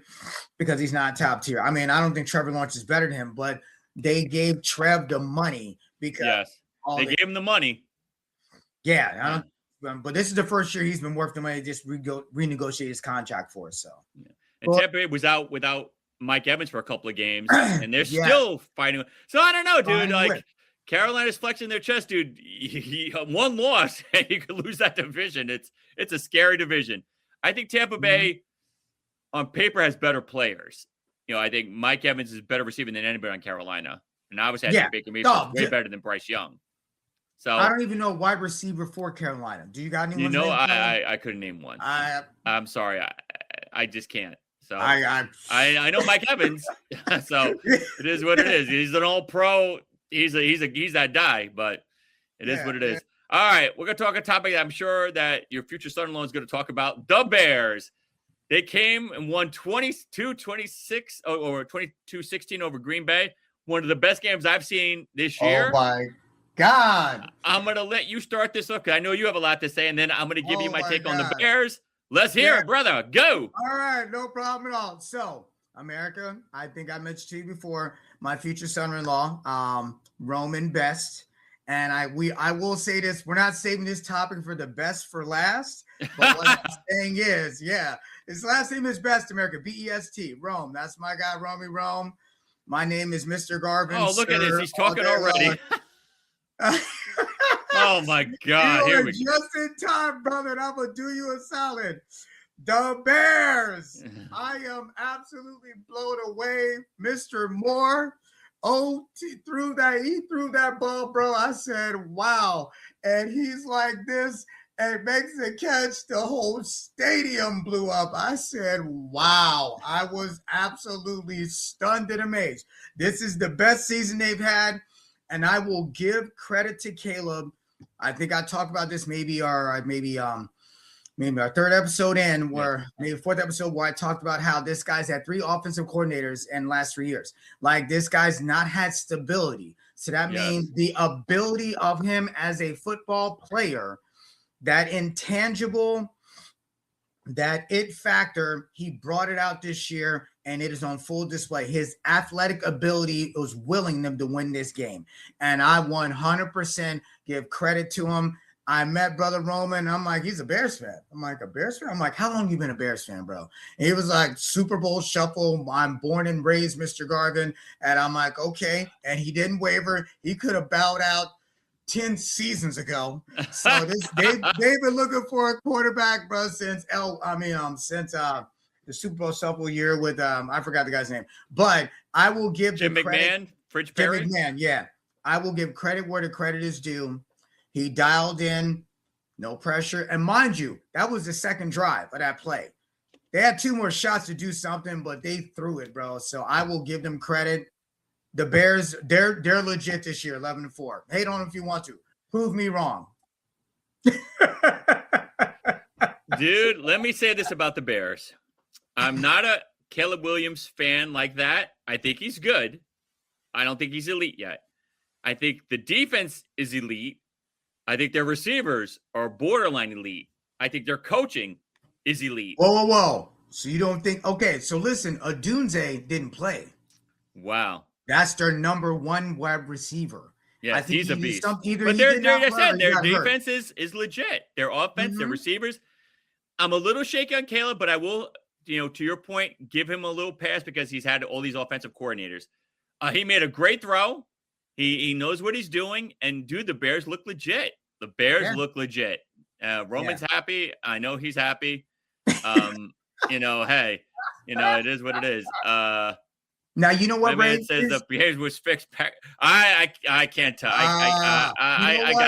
because he's not top tier. I mean, I don't think Trevor Lawrence is better than him, but they gave Trev the money because they gave him the money. Yeah, but this is the first year he's been worth the money to just renegotiate his contract for. So, and Tampa was out without Mike Evans for a couple of games, and they're still fighting. So I don't know, dude. Like, Carolina's flexing their chest, dude. He one loss, and you could lose that division. It's a scary division. I think Tampa Bay, on paper, has better players. I think Mike Evans is better receiving than anybody on Carolina, and obviously I think Baker Mayfield is way better than Bryce Young. So I don't even know wide receiver for Carolina. Do you got anyone? I couldn't name one. I'm sorry, I just can't. So I know Mike Evans, so it is what it is. He's an all-pro. He's that guy, but it is what it is. All right, we're going to talk a topic that I'm sure that your future son-in-law is going to talk about. The Bears. They came and won 22-26 or 22-16 over Green Bay. One of the best games I've seen this year. Oh, my God. I'm going to let you start this up because I know you have a lot to say, and then I'm going to give you my take on the Bears. Let's hear it, brother. Go. All right, no problem at all. So, America, I think I mentioned to you before, my future son-in-law, Roman Best. And I will say this, we're not saving this topic for the best for last, but what I'm saying is, his last name is Best, America, B-E-S-T, Rome. That's my guy, Romy Rome. My name is Mr. Garvin. Oh, look at this. He's talking already. Oh, my God. Here we go. Just in time, brother, and I'm going to do you a solid. The Bears. I am absolutely blown away. Mr. Moore. He threw that ball, bro. I said, wow. And he's like this and makes the catch. The whole stadium blew up. I said, wow. I was absolutely stunned and amazed. This is the best season they've had. And I will give credit to Caleb. I think I talked about this maybe our third episode maybe fourth episode where I talked about how this guy's had 3 offensive coordinators in the last 3 years. Like, this guy's not had stability. So that means the ability of him as a football player, that intangible, that it factor, he brought it out this year, and it is on full display. His athletic ability was willing them to win this game. And I 100% give credit to him. I met Brother Roman. I'm like, he's a Bears fan. I'm like, a Bears fan? I'm like, how long you been a Bears fan, bro? And he was like, Super Bowl shuffle. I'm born and raised, Mr. Garvin. And I'm like, okay. And he didn't waver. He could have bowed out 10 seasons ago. So they've been looking for a quarterback, bro, since the Super Bowl shuffle year with I forgot the guy's name, but I will give Jim McMahon, Fridge Perry. Jim McMahon, yeah. I will give credit where the credit is due. He dialed in, no pressure. And mind you, that was the second drive of that play. They had 2 more shots to do something, but they threw it, bro. So I will give them credit. The Bears, they're legit this year, 11-4. Hate on them if you want to. Prove me wrong. Dude, let me say this about the Bears. I'm not a Caleb Williams fan like that. I think he's good. I don't think he's elite yet. I think the defense is elite. I think their receivers are borderline elite. I think their coaching is elite. Whoa. So you don't think, okay, so listen, Odunze didn't play. Wow. That's their number 1 wide receiver. Yeah, he's a beast. But their defense is legit. Their offense, their receivers. I'm a little shaky on Caleb, but I will, to your point, give him a little pass because he's had all these offensive coordinators. He made a great throw. He knows what he's doing. And, dude, the Bears look legit. The Bears look legit. Roman's happy. I know he's happy. Hey, it is what it is. Now you know what, Ray says the behavior was fixed. I can't tell. I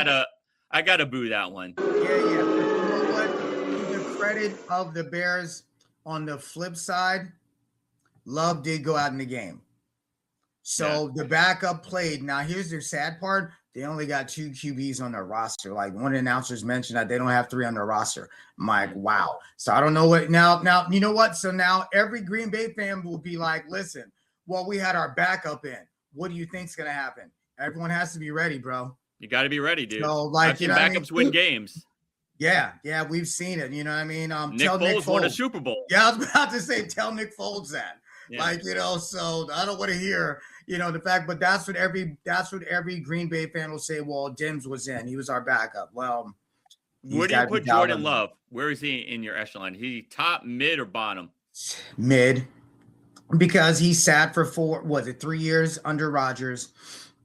gotta boo that one. Yeah. But you know what? To the credit of the Bears, on the flip side, Love did go out in the game. So the backup played. Now here's the sad part. They only got 2 QBs on their roster. Like one of the announcers mentioned that they don't have 3 on their roster. I'm like, wow. So I don't know what now, you know what? So now every Green Bay fan will be like, listen, well, we had our backup in. What do you think's gonna happen? Everyone has to be ready, bro. You got to be ready, dude. So, like, I've seen backups win games. Yeah, we've seen it. You know what I mean? Nick Foles won a Super Bowl. Yeah, I was about to say, tell Nick Foles that. Yeah. So I don't want to hear, the fact, but that's what every Green Bay fan will say. Well, Dims was in. He was our backup. Well, where do you put Jordan Love? Where is he in your echelon? He top, mid, or bottom? Mid. Because he sat for 3 years under Rodgers,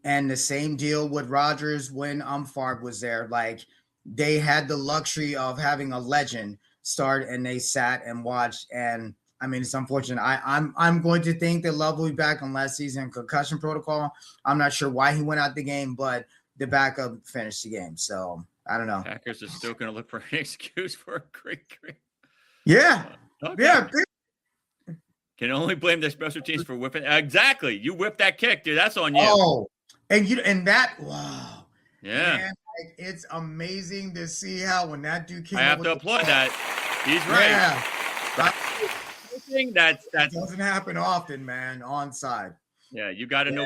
and the same deal with Rodgers when Favre was there. Like, they had the luxury of having a legend start, and they sat and watched. And I mean, it's unfortunate. I'm going to think that Love will be back on last season concussion protocol. I'm not sure why he went out the game, but the backup finished the game. So I don't know. Packers are still going to look for an excuse for a great. Yeah. Okay. Yeah. Can only blame their special teams for whipping. Exactly. You whipped that kick, dude. That's on you. Oh, wow. Yeah. Man, it's amazing to see how when that dude came. I have to applaud that. He's right. Yeah. That doesn't happen often, man. Onside. Yeah, you got to know,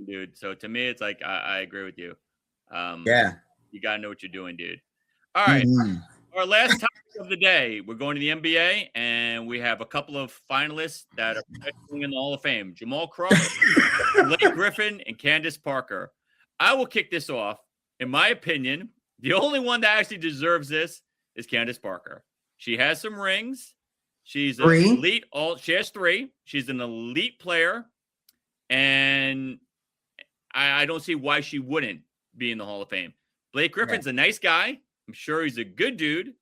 dude. So to me, it's like I agree with you. You got to know what you're doing, dude. All right. Our last topic of the day, we're going to the NBA, and we have a couple of finalists that are in the Hall of Fame. Jamal Crawford, Blake Griffin, and Candace Parker. I will kick this off. In my opinion, the only one that actually deserves this is Candace Parker. She has some rings. She's an elite. She has 3. She's an elite player, and I don't see why she wouldn't be in the Hall of Fame. Blake Griffin's a nice guy. I'm sure he's a good dude.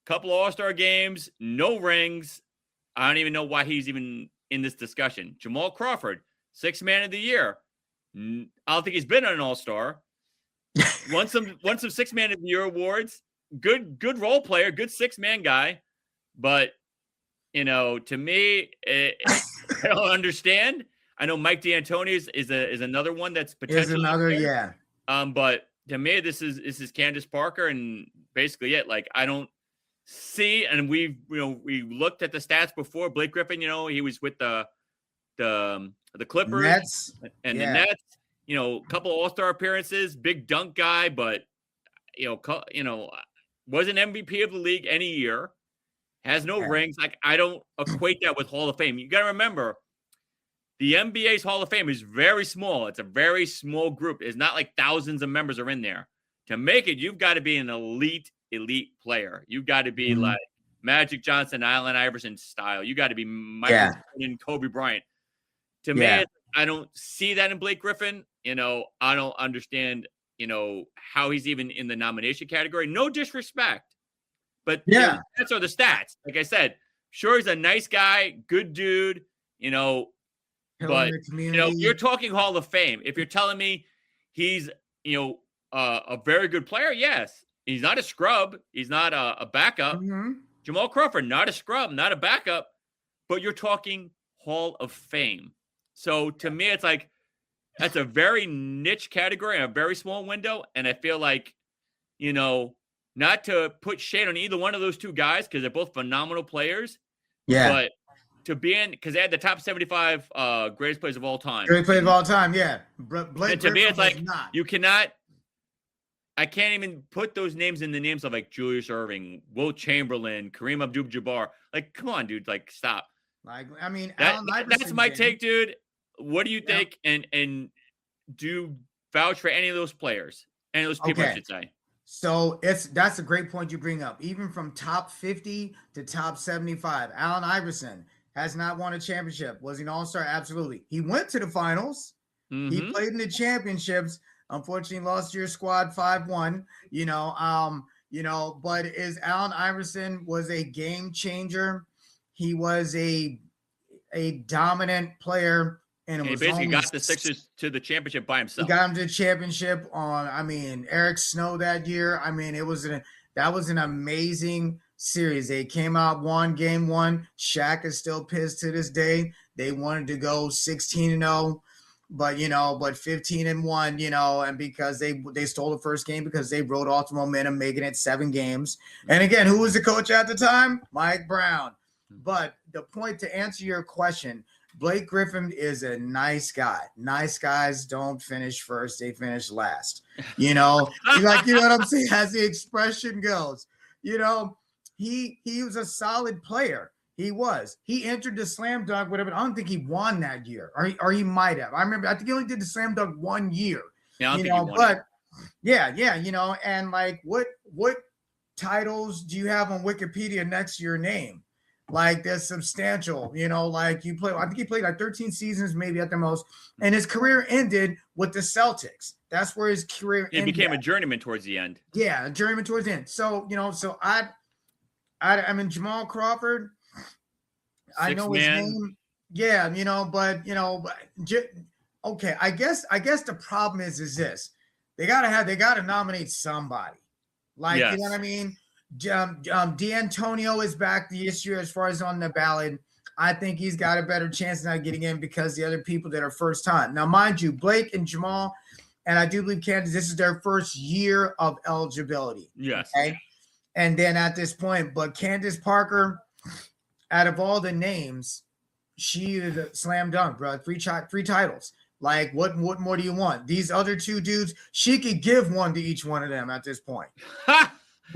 Couple of All-Star games, no rings. I don't even know why he's even in this discussion. Jamal Crawford, 6th man of the year. I don't think he's been an All-Star. Won some 6th man of the year awards. Good role player, good 6-man guy. But, to me, I don't understand. I know Mike D'Antoni is another one that's potentially but to me, this is Candace Parker, and basically it. Like, I don't see, and we looked at the stats before. Blake Griffin, he was with the Clippers Nets. and the Nets. A couple All-Star appearances, big dunk guy, but wasn't MVP of the league any year. Has no rings. Like, I don't equate that with Hall of Fame. You got to remember, the NBA's Hall of Fame is very small. It's a very small group. It's not like thousands of members are in there. To make it, you've got to be an elite player. You've got to be like Magic Johnson, Allen Iverson style. You got to be Michael Jordan, Kobe Bryant. To me, I don't see that in Blake Griffin. I don't understand, how he's even in the nomination category. No disrespect. But that's are the stats. Like I said, sure, he's a nice guy, good dude, but you're talking Hall of Fame. If you're telling me he's, a very good player, yes. He's not a scrub. He's not a backup. Jamal Crawford, not a scrub, not a backup, but you're talking Hall of Fame. So to me, it's like, that's a very niche category and a very small window. And I feel like, not to put shade on either one of those two guys, because they're both phenomenal players. Yeah. But to be in, because they had the top 75 greatest players of all time. Great players of all time, yeah. Blake and to me, it's like, not. you cannot, I can't even put those names in the names of like Julius Erving, Wilt Chamberlain, Kareem Abdul-Jabbar. Like, come on, dude. Like, stop. Like, I mean, that's my take, dude. What do you think? And do you vouch for any of those players? Any of those people, I should say. So that's a great point you bring up. Even from top 50 to top 75, Allen Iverson has not won a championship. Was he an all-star? Absolutely. He went to the finals. He played in the championships. Unfortunately, lost to your squad 5-1. But is Allen Iverson was a game changer. He was a dominant player. And he basically got the Sixers to the championship by himself. He got him to the championship on, Eric Snow that year. That was an amazing series. They came out, won game one. Shaq is still pissed to this day. They wanted to go 16-0, but 15-1, and because they stole the first game because they rode off the momentum, making it 7 games. And again, who was the coach at the time? Mike Brown. But the point to answer your question, Blake Griffin is a nice guy. Nice guys don't finish first; they finish last. You know what I'm saying? As the expression goes, he was a solid player. He was. He entered the slam dunk, whatever. I don't think he won that year, or he might have. I think he only did the slam dunk 1 year. Yeah, I don't think he won it. Yeah, and like what titles do you have on Wikipedia next to your name? Like that's substantial, like you play. I think he played like 13 seasons, maybe at the most, and his career ended with the Celtics. That's where his career ended. He became a journeyman towards the end. Yeah, a journeyman towards the end. So I mean Jamal Crawford. I know his name. Yeah, okay. I guess the problem is this: they gotta nominate somebody. Like, yes. You know what I mean? D'Antonio is back this year as far as on the ballot. I think he's got a better chance of not getting in because the other people that are first time. Now, mind you, Blake and Jamal, and I do believe Candace, this is their first year of eligibility. Yes. Okay. And then at this point, but Candace Parker, out of all the names, she is a slam dunk, bro. Three titles. Like, what more do you want? These other two dudes, she could give one to each one of them at this point.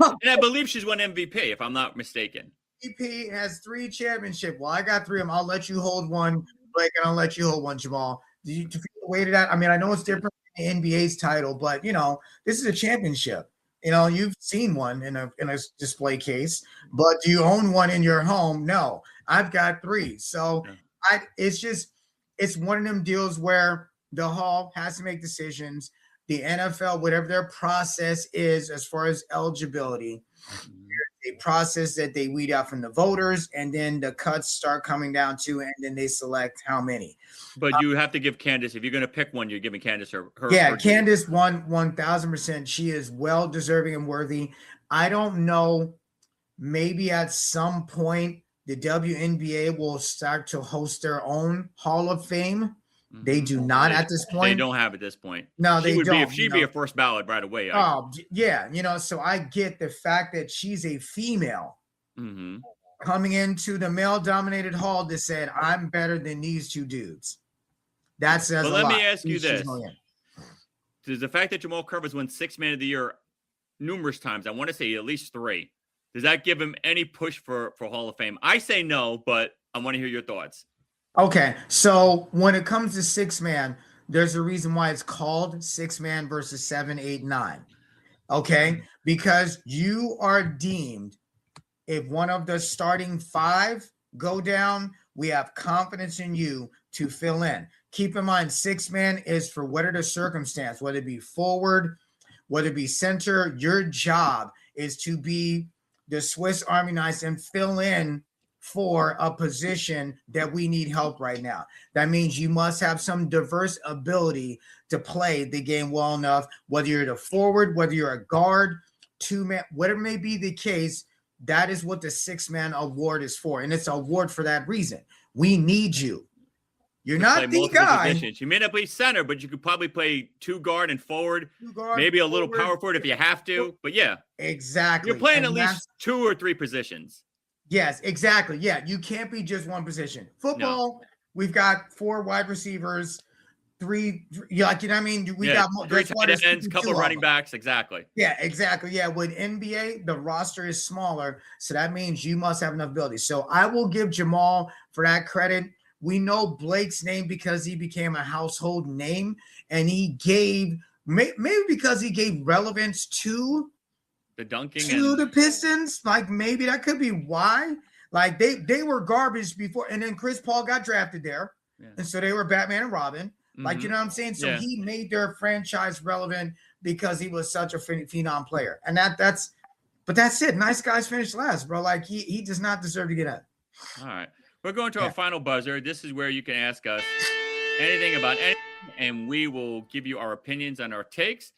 And I believe she's won MVP, if I'm not mistaken. MVP has 3 championships. Well, I got 3 of them. I'll let you hold one, Blake, and I'll let you hold one, Jamal. Do you feel the weight of that? I mean, I know it's different than the NBA's title, but this is a championship. You've seen one in a display case, but do you own one in your home? No, I've got 3. So it's one of them deals where the Hall has to make decisions. The NFL, whatever their process is as far as eligibility, a process that they weed out from the voters, and then the cuts start coming down to, and then they select how many. But you have to give Candace, if you're going to pick one, you're giving Candace her. Yeah, Candace 1,000%. She is well deserving and worthy. I don't know. Maybe at some point the WNBA will start to host their own Hall of Fame. They do not at this point. They don't have at this point. No, they don't. She'd be a first ballot right away. So I get the fact that she's a female coming into the male-dominated hall that said, I'm better than these 2 dudes. That says a lot. Let me ask you this. Does the fact that Jamal Crawford won 6th Man of the Year numerous times, I want to say at least 3, does that give him any push for Hall of Fame? I say no, but I want to hear your thoughts. Okay, so when it comes to 6-man, there's a reason why it's called 6-man versus 7, 8, 9. Okay, because you are deemed, if one of the starting 5 go down, we have confidence in you to fill in. Keep in mind, 6-man is for whatever the circumstance, whether it be forward, whether it be center. Your job is to be the Swiss Army knife and fill in for a position that we need help right now. That means you must have some diverse ability to play the game well enough, whether you're the forward, whether you're a guard, two-man, whatever may be the case. That is what the six-man award is for. And it's an award for that reason. We need you. You're not the guy. Positions. You may not play center, but you could probably play two guard and forward, maybe a little power forward if you have to. But yeah, exactly. You're playing at least 2 or 3 positions. Yes, exactly. Yeah, you can't be just one position. Football, we've got 4 wide receivers, 3, like, you know what I mean? We got 3 tight ends, couple of running backs. Exactly. Yeah, exactly. Yeah, with NBA, the roster is smaller, so that means you must have enough ability. So I will give Jamal for that credit. We know Blake's name because he became a household name, and he gave, maybe because he gave relevance to the dunking to the Pistons. Like, maybe that could be why. Like, they were garbage before, and then Chris Paul got drafted there, and so they were Batman and Robin. Like, you know what I'm saying? So he made their franchise relevant because he was such a phenom player. And that's it. Nice guys finished last, bro. Like, he does not deserve to get out. All right. We're going to our final buzzer. This is where you can ask us anything about anything, and we will give you our opinions and our takes.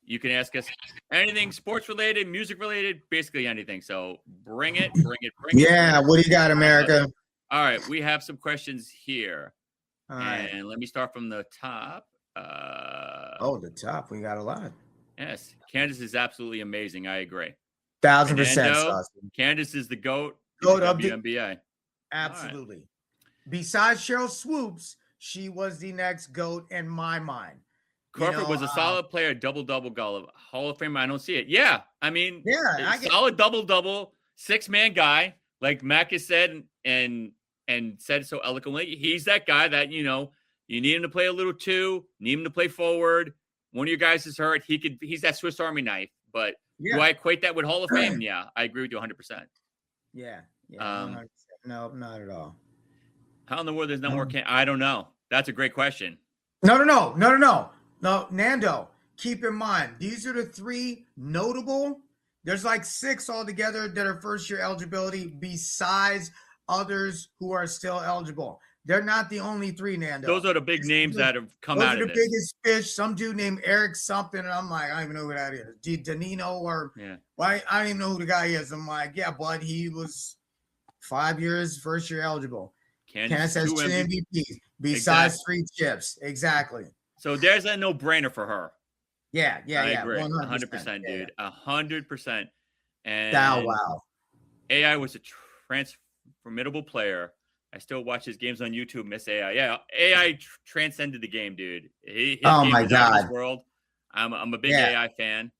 You can ask us anything sports related, music related, basically anything. So bring it. Yeah, what do you got, America? All right, we have some questions here. All right. And let me start from the top. The top. We got a lot. Yes. Candace is absolutely amazing. I agree. 1000%. Candace is the GOAT of the WNBA. Absolutely. Right. Besides Cheryl Swoops, she was the next GOAT in my mind. Crawford was a solid player, double-double goal, Hall of Fame. I don't see it. Yeah. I mean, solid double-double, 6-man guy, like Mack has said and said so eloquently. He's that guy that, you need him to play a little 2, need him to play forward. One of your guys is hurt. He's that Swiss Army knife. But do I equate that with Hall of Fame? Yeah, I agree with you 100%. Yeah. No, not at all. How in the world there's no more I don't know. That's a great question. No, Nando, keep in mind, these are the 3 notable. There's like 6 altogether that are first-year eligibility besides others who are still eligible. They're not the only 3, Nando. Those are the big names that have come out of this. Those are the biggest fish. Some dude named Eric something, and I'm like, I don't even know who that is. Danino or I don't even know who the guy is. I'm like, yeah, but he was 5 years first-year eligible. Candace has 2 MVPs besides 3 chips. Exactly. So there's a no-brainer for her. Yeah. I agree. 100%, dude. 100%. And wow. AI was a formidable player. I still watch his games on YouTube. Miss AI. Yeah, AI transcended the game, dude. Oh my God. His world. I'm a big AI fan.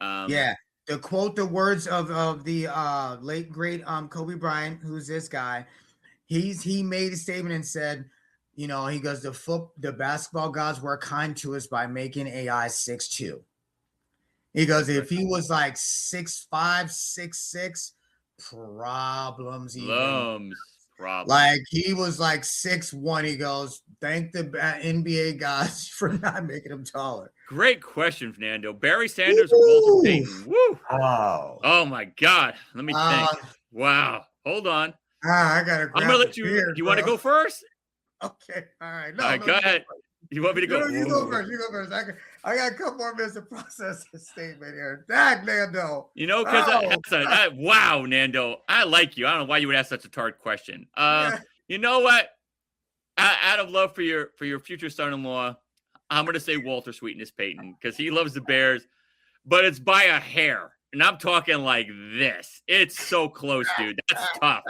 To quote the words of the late great Kobe Bryant, who's this guy, he made a statement and said, he goes, the basketball gods were kind to us by making AI 6'2". He goes, if he was like 6'5", 6'6", problems. Like, he was like 6'1". He goes, thank the NBA guys for not making him taller. Great question, Fernando. Barry Sanders or Walter Payton? Woo! Oh my God. Let me think. Wow. Hold on. I gotta grab I'm gonna let you. Beer, you want to go first? Okay. All right. No, go ahead. You want me to go? You go first. You go first. I got a couple more minutes to process this statement here. Dag, Nando. Because wow, Nando. I like you. I don't know why you would ask such a tart question. You know what? Out of love for your future son-in-law, I'm gonna say Walter Sweetness Payton because he loves the Bears, but it's by a hair, and I'm talking like this. It's so close, dude. That's tough.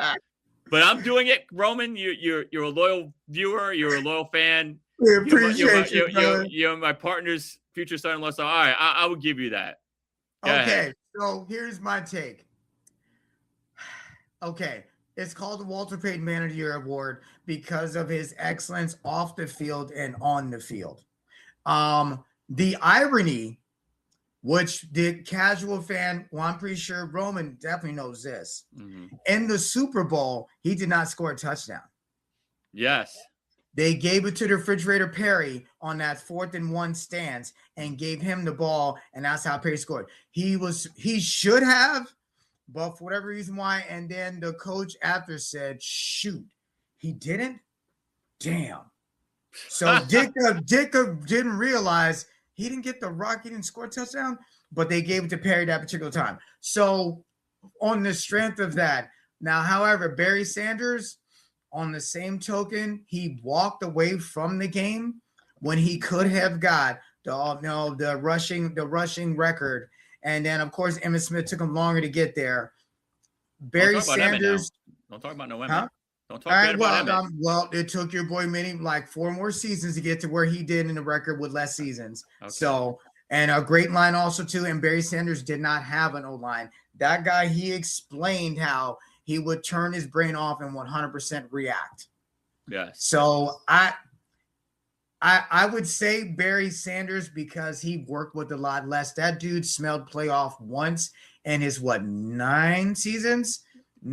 But I'm doing it, Roman. You're a loyal viewer. You're a loyal fan. We appreciate you. You're my partner's future son-in-law. So, all right, I will give you that. Go ahead. So here's my take. Okay, it's called the Walter Payton Man of the Year Award because of his excellence off the field and on the field. The irony, which the casual fan, well, I'm pretty sure Roman definitely knows this. Mm-hmm. In the Super Bowl, he did not score a touchdown. Yes. They gave it to the refrigerator Perry on that 4th and 1 stance and gave him the ball, and that's how Perry scored. He should have, but for whatever reason why, and then the coach after said, shoot, he didn't? Damn. So Ditka didn't realize he didn't get the rock, he didn't score a touchdown, but they gave it to Perry that particular time. So on the strength of that, now, however, Barry Sanders, on the same token, he walked away from the game when he could have got the rushing record. And then, of course, Emmitt Smith took him longer to get there. Barry Sanders. Don't talk about no Emmitt. Huh? Don't talk bad about Emmitt. Well, it took your boy Minnie like 4 more seasons to get to where he did in the record with less seasons. Okay. So, and a great line also too. And Barry Sanders did not have an O-line. That guy, he explained how he would turn his brain off and 100% react. Yes. So I would say Barry Sanders because he worked with a lot less. That dude smelled playoff once in his 9 seasons?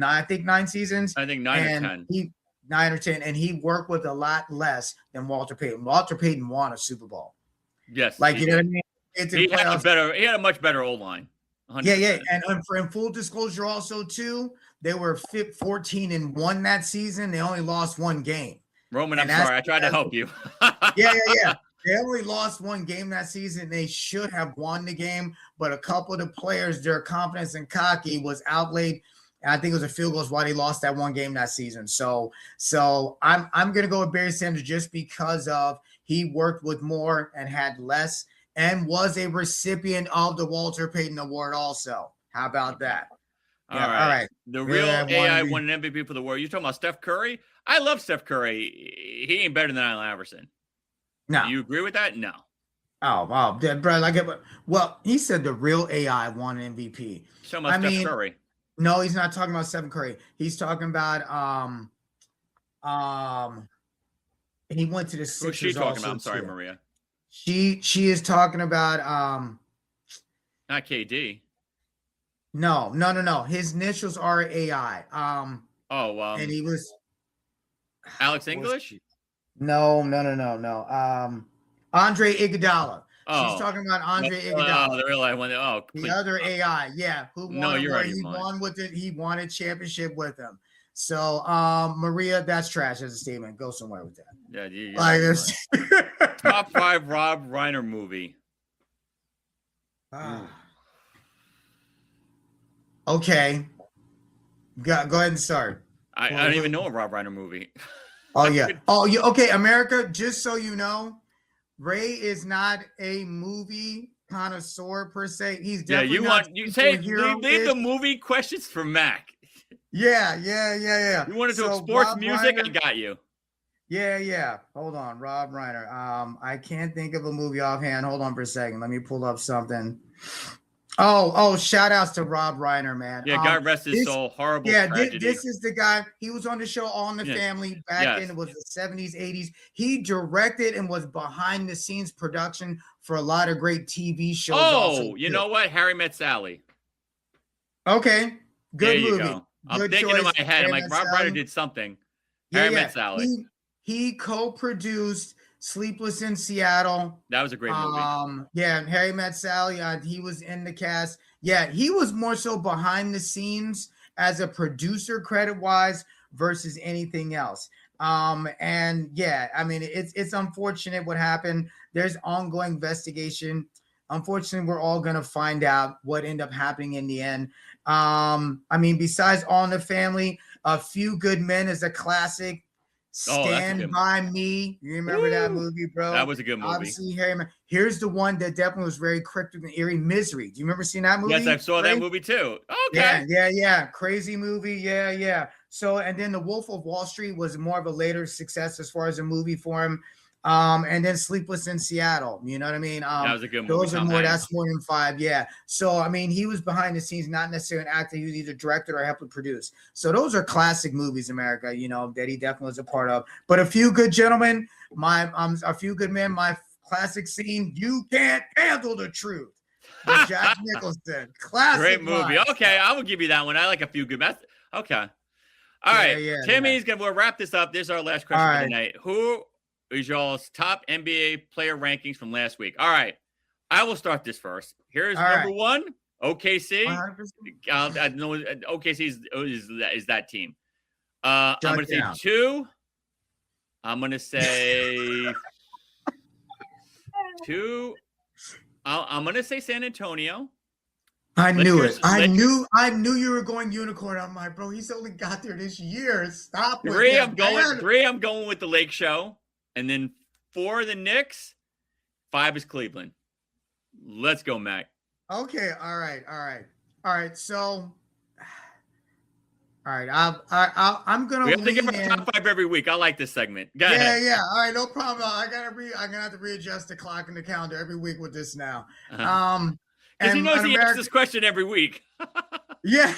I think 9 seasons. I think 9 or 10. 9 or 10, and he worked with a lot less than Walter Payton. Walter Payton won a Super Bowl. Yes. Like, you know what I mean? He had a much better O-line. 100%. Yeah. And for in full disclosure also too, they were 14-1 that season. They only lost 1 game. Roman, I'm sorry. I tried to help you. Yeah. They only lost 1 game that season. They should have won the game, but a couple of the players, their confidence and cocky was outlaid. And I think it was a field goal is why they lost that 1 game that season. So I'm gonna go with Barry Sanders just because of he worked with more and had less and was a recipient of the Walter Payton Award also. How about that? All right. The real AI won an MVP for the world. You're talking about Steph Curry? I love Steph Curry. He ain't better than Allen Iverson. No. Do you agree with that? No. Oh, bro. Well, he said the real AI won an MVP. Talking about Steph Curry. No, he's not talking about Stephen Curry. He's talking about he went to the Sixers. Who's she talking about? I'm sorry, Maria. She is talking about not KD. No. His initials are AI. And he was Alex English? No. Andre Iguodala. She's talking about Andre Iguodala. The real one. The other AI, who won? You're right. He won with it. He won a championship with him. So, Maria, that's trash as a statement. Go somewhere with that. Yeah, like this. Top 5 Rob Reiner movie. Okay. Go ahead and start. I don't even know a Rob Reiner movie. Oh yeah. Okay, America. Just so you know, Ray is not a movie connoisseur per se. He's definitely leave the movie questions for Mack. Yeah. You wanted to sports music? Reiner, I got you. Yeah. Hold on, Rob Reiner. I can't think of a movie offhand. Hold on for a second. Let me pull up something. Oh, shout outs to Rob Reiner, man. Yeah, God rest his soul. Horrible tragedy. This is the guy. He was on the show All in the Family back in, it was the 70s, 80s. He directed and was behind the scenes production for a lot of great TV shows. Oh, you know what? Harry Met Sally. Okay. Good movie. Go. I'm thinking in my head. I'm like, Rob Reiner did something. Harry Met Sally. He co-produced Sleepless in Seattle. That was a great movie. And Harry Met Sally. He was in the cast. Yeah, he was more so behind the scenes as a producer, credit-wise, versus anything else. It's unfortunate what happened. There's ongoing investigation. Unfortunately, we're all gonna find out what ended up happening in the end. Besides All in the Family, A Few Good Men is a classic. Stand By Me. You remember that movie, bro? That was a good movie. Obviously, here's the one that definitely was very cryptic and eerie. Misery. Do you remember seeing that movie? Yes, I saw that movie too. Okay. Yeah. Crazy movie. Yeah. So, and then The Wolf of Wall Street was more of a later success as far as a movie for him. And then Sleepless in Seattle. You know what I mean? That was a good movie. That's more than 5. Yeah. So, he was behind the scenes, not necessarily an actor. He was either directed or helped produce. So those are classic movies, America, that he definitely was a part of. But A Few Good Gentlemen, A Few Good Men, my classic scene, You Can't Handle the Truth. With Jack Nicholson. Classic. Great movie. Line. Okay. I will give you that one. I like A Few Good Men. Okay. All right. Timmy's we'll wrap this up. This is our last question for tonight. Who is y'all's top NBA player rankings from last week? All right. I will start this first. Here's number 1, OKC. 100%. I know OKC is that team. I'm going to say down. 2. I'm going to say 2. I'm going to say San Antonio. I knew it. I Lakers. knew you were going unicorn. I'm like, bro, he's only got there this year. Stop with 3, that, I'm going. man. 3, I'm going with the Lake Show, and then 4, the Knicks. 5 is Cleveland. Let's go, Mac. Okay. All right. So, all right. I'm gonna. We have to give lean our in. top 5 every week. I like this segment. Go ahead. Yeah. All right, no problem. I'm gonna have to readjust the clock and the calendar every week with this now. Because he knows he asks this question every week. Yeah.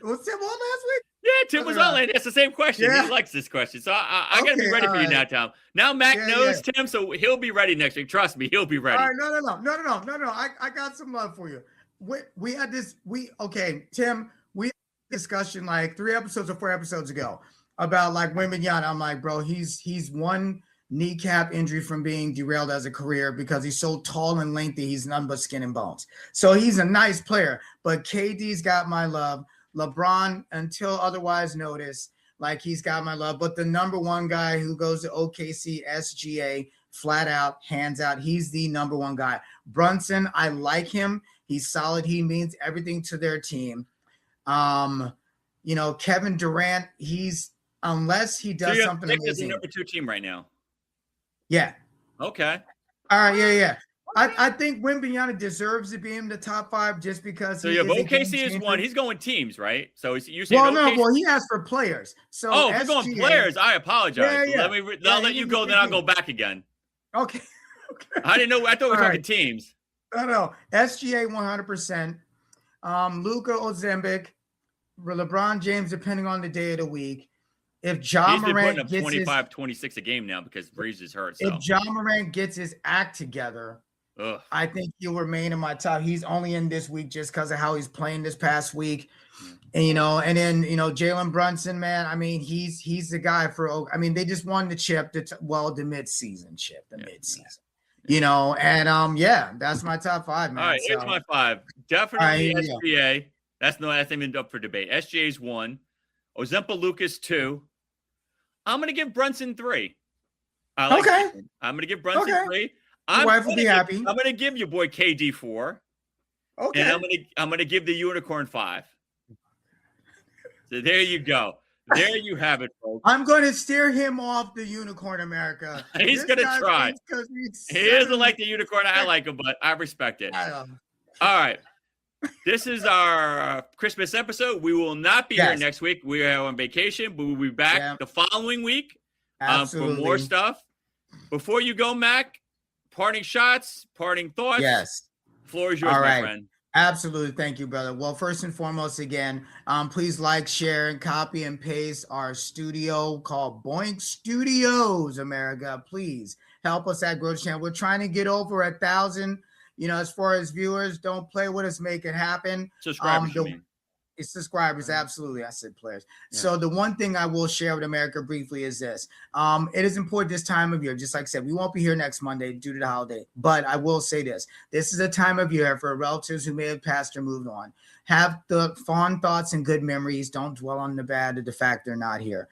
Was Tim on last week? Yeah, Tim was on. It's the same question. Yeah. He likes this question. So I got to be ready for you now, Tom. Now Mac knows Tim, so he'll be ready next week. Trust me, he'll be ready. All right, no. I got some love for you. We had this. Tim. We had a discussion like 3 episodes or 4 episodes ago about like Wembanyama. I'm like, bro, he's one kneecap injury from being derailed as a career because he's so tall and lengthy. He's none but skin and bones. So he's a nice player, but KD's got my love. LeBron, until otherwise noticed, like he's got my love. But the number one guy who goes to OKC, SGA, flat out, hands out, he's the number one guy. Brunson, I like him. He's solid. He means everything to their team. Kevin Durant, unless he does something amazing. The number 2 team right now. Yeah. Okay. All right. Yeah. I think Wembanyama deserves to be in the top 5 just because. So you have OKC is 1. He's going teams, right? So you're saying he asked for players. So if you're going players, I apologize. Yeah. I'll let you go, then I'll go back again. Okay. I didn't know. I thought we were talking teams. No. SGA 100%. Luka Ozembic, LeBron James, depending on the day of the week. If Ja Morant gets 25, 26 a game now because Breeze is hurt. So. If Ja Morant gets his act together, I think he'll remain in my top. He's only in this week just because of how he's playing this past week. And, and then, Jalen Brunson, man, I mean, he's the guy for, they just won the chip, the mid-season chip, mid-season. That's my top 5, man. All right, here's my 5. Definitely SGA. That's even up for debate. SGA's 1. Ozempa Lucas 2. I'm going to give Brunson 3. I'm going to give Brunson 3. Your wife will be happy. I'm going to give your boy KD 4. Okay. And I'm going to give the unicorn 5. So there you go. There you have it, folks. I'm going to steer him off the unicorn, America. He's going to try. He isn't like the unicorn. I like him, but I respect it. All right. This is our Christmas episode. We will not be here next week. We are on vacation, but we'll be back the following week for more stuff. Before you go, Mac, parting shots, parting thoughts. Yes. Floor is yours, my friend. Absolutely. Thank you, brother. Well, first and foremost, again, please like, share, and copy and paste our studio called Boink Studios, America. Please help us at Growth Channel. We're trying to get over 1,000. As far as viewers, don't play with us, make it happen. Subscribers, It's subscribers, absolutely. I said players. Yeah. So the one thing I will share with America briefly is this. It is important this time of year. Just like I said, we won't be here next Monday due to the holiday. But I will say this. This is a time of year for relatives who may have passed or moved on. Have the fond thoughts and good memories. Don't dwell on the bad or the fact they're not here.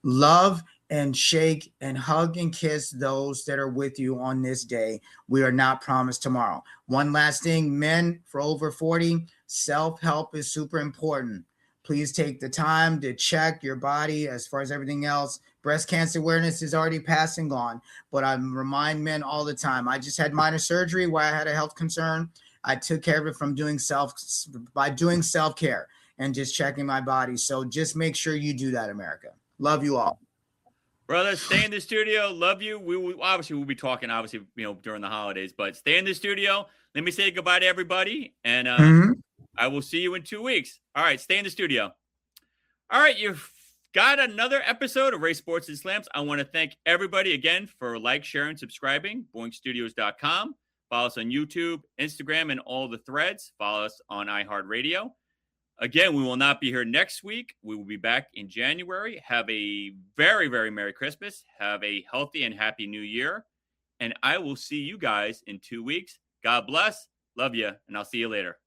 Love and shake and hug and kiss those that are with you on this day. We are not promised tomorrow. One last thing, men for over 40, self-help is super important. Please take the time to check your body as far as everything else. Breast cancer awareness is already past and gone, but I remind men all the time. I just had minor surgery where I had a health concern. I took care of it from doing self-care and just checking my body. So just make sure you do that, America. Love you all. Brother, stay in the studio. Love you. We'll be talking, during the holidays, but stay in the studio. Let me say goodbye to everybody, and I will see you in 2 weeks. All right, stay in the studio. All right, you've got another episode of Ray Sports and Slams. I want to thank everybody again for sharing, subscribing, boinkstudios.com. Follow us on YouTube, Instagram, and all the threads. Follow us on iHeartRadio. Again, we will not be here next week. We will be back in January. Have a very, very Merry Christmas. Have a healthy and happy New Year. And I will see you guys in 2 weeks. God bless. Love you. And I'll see you later.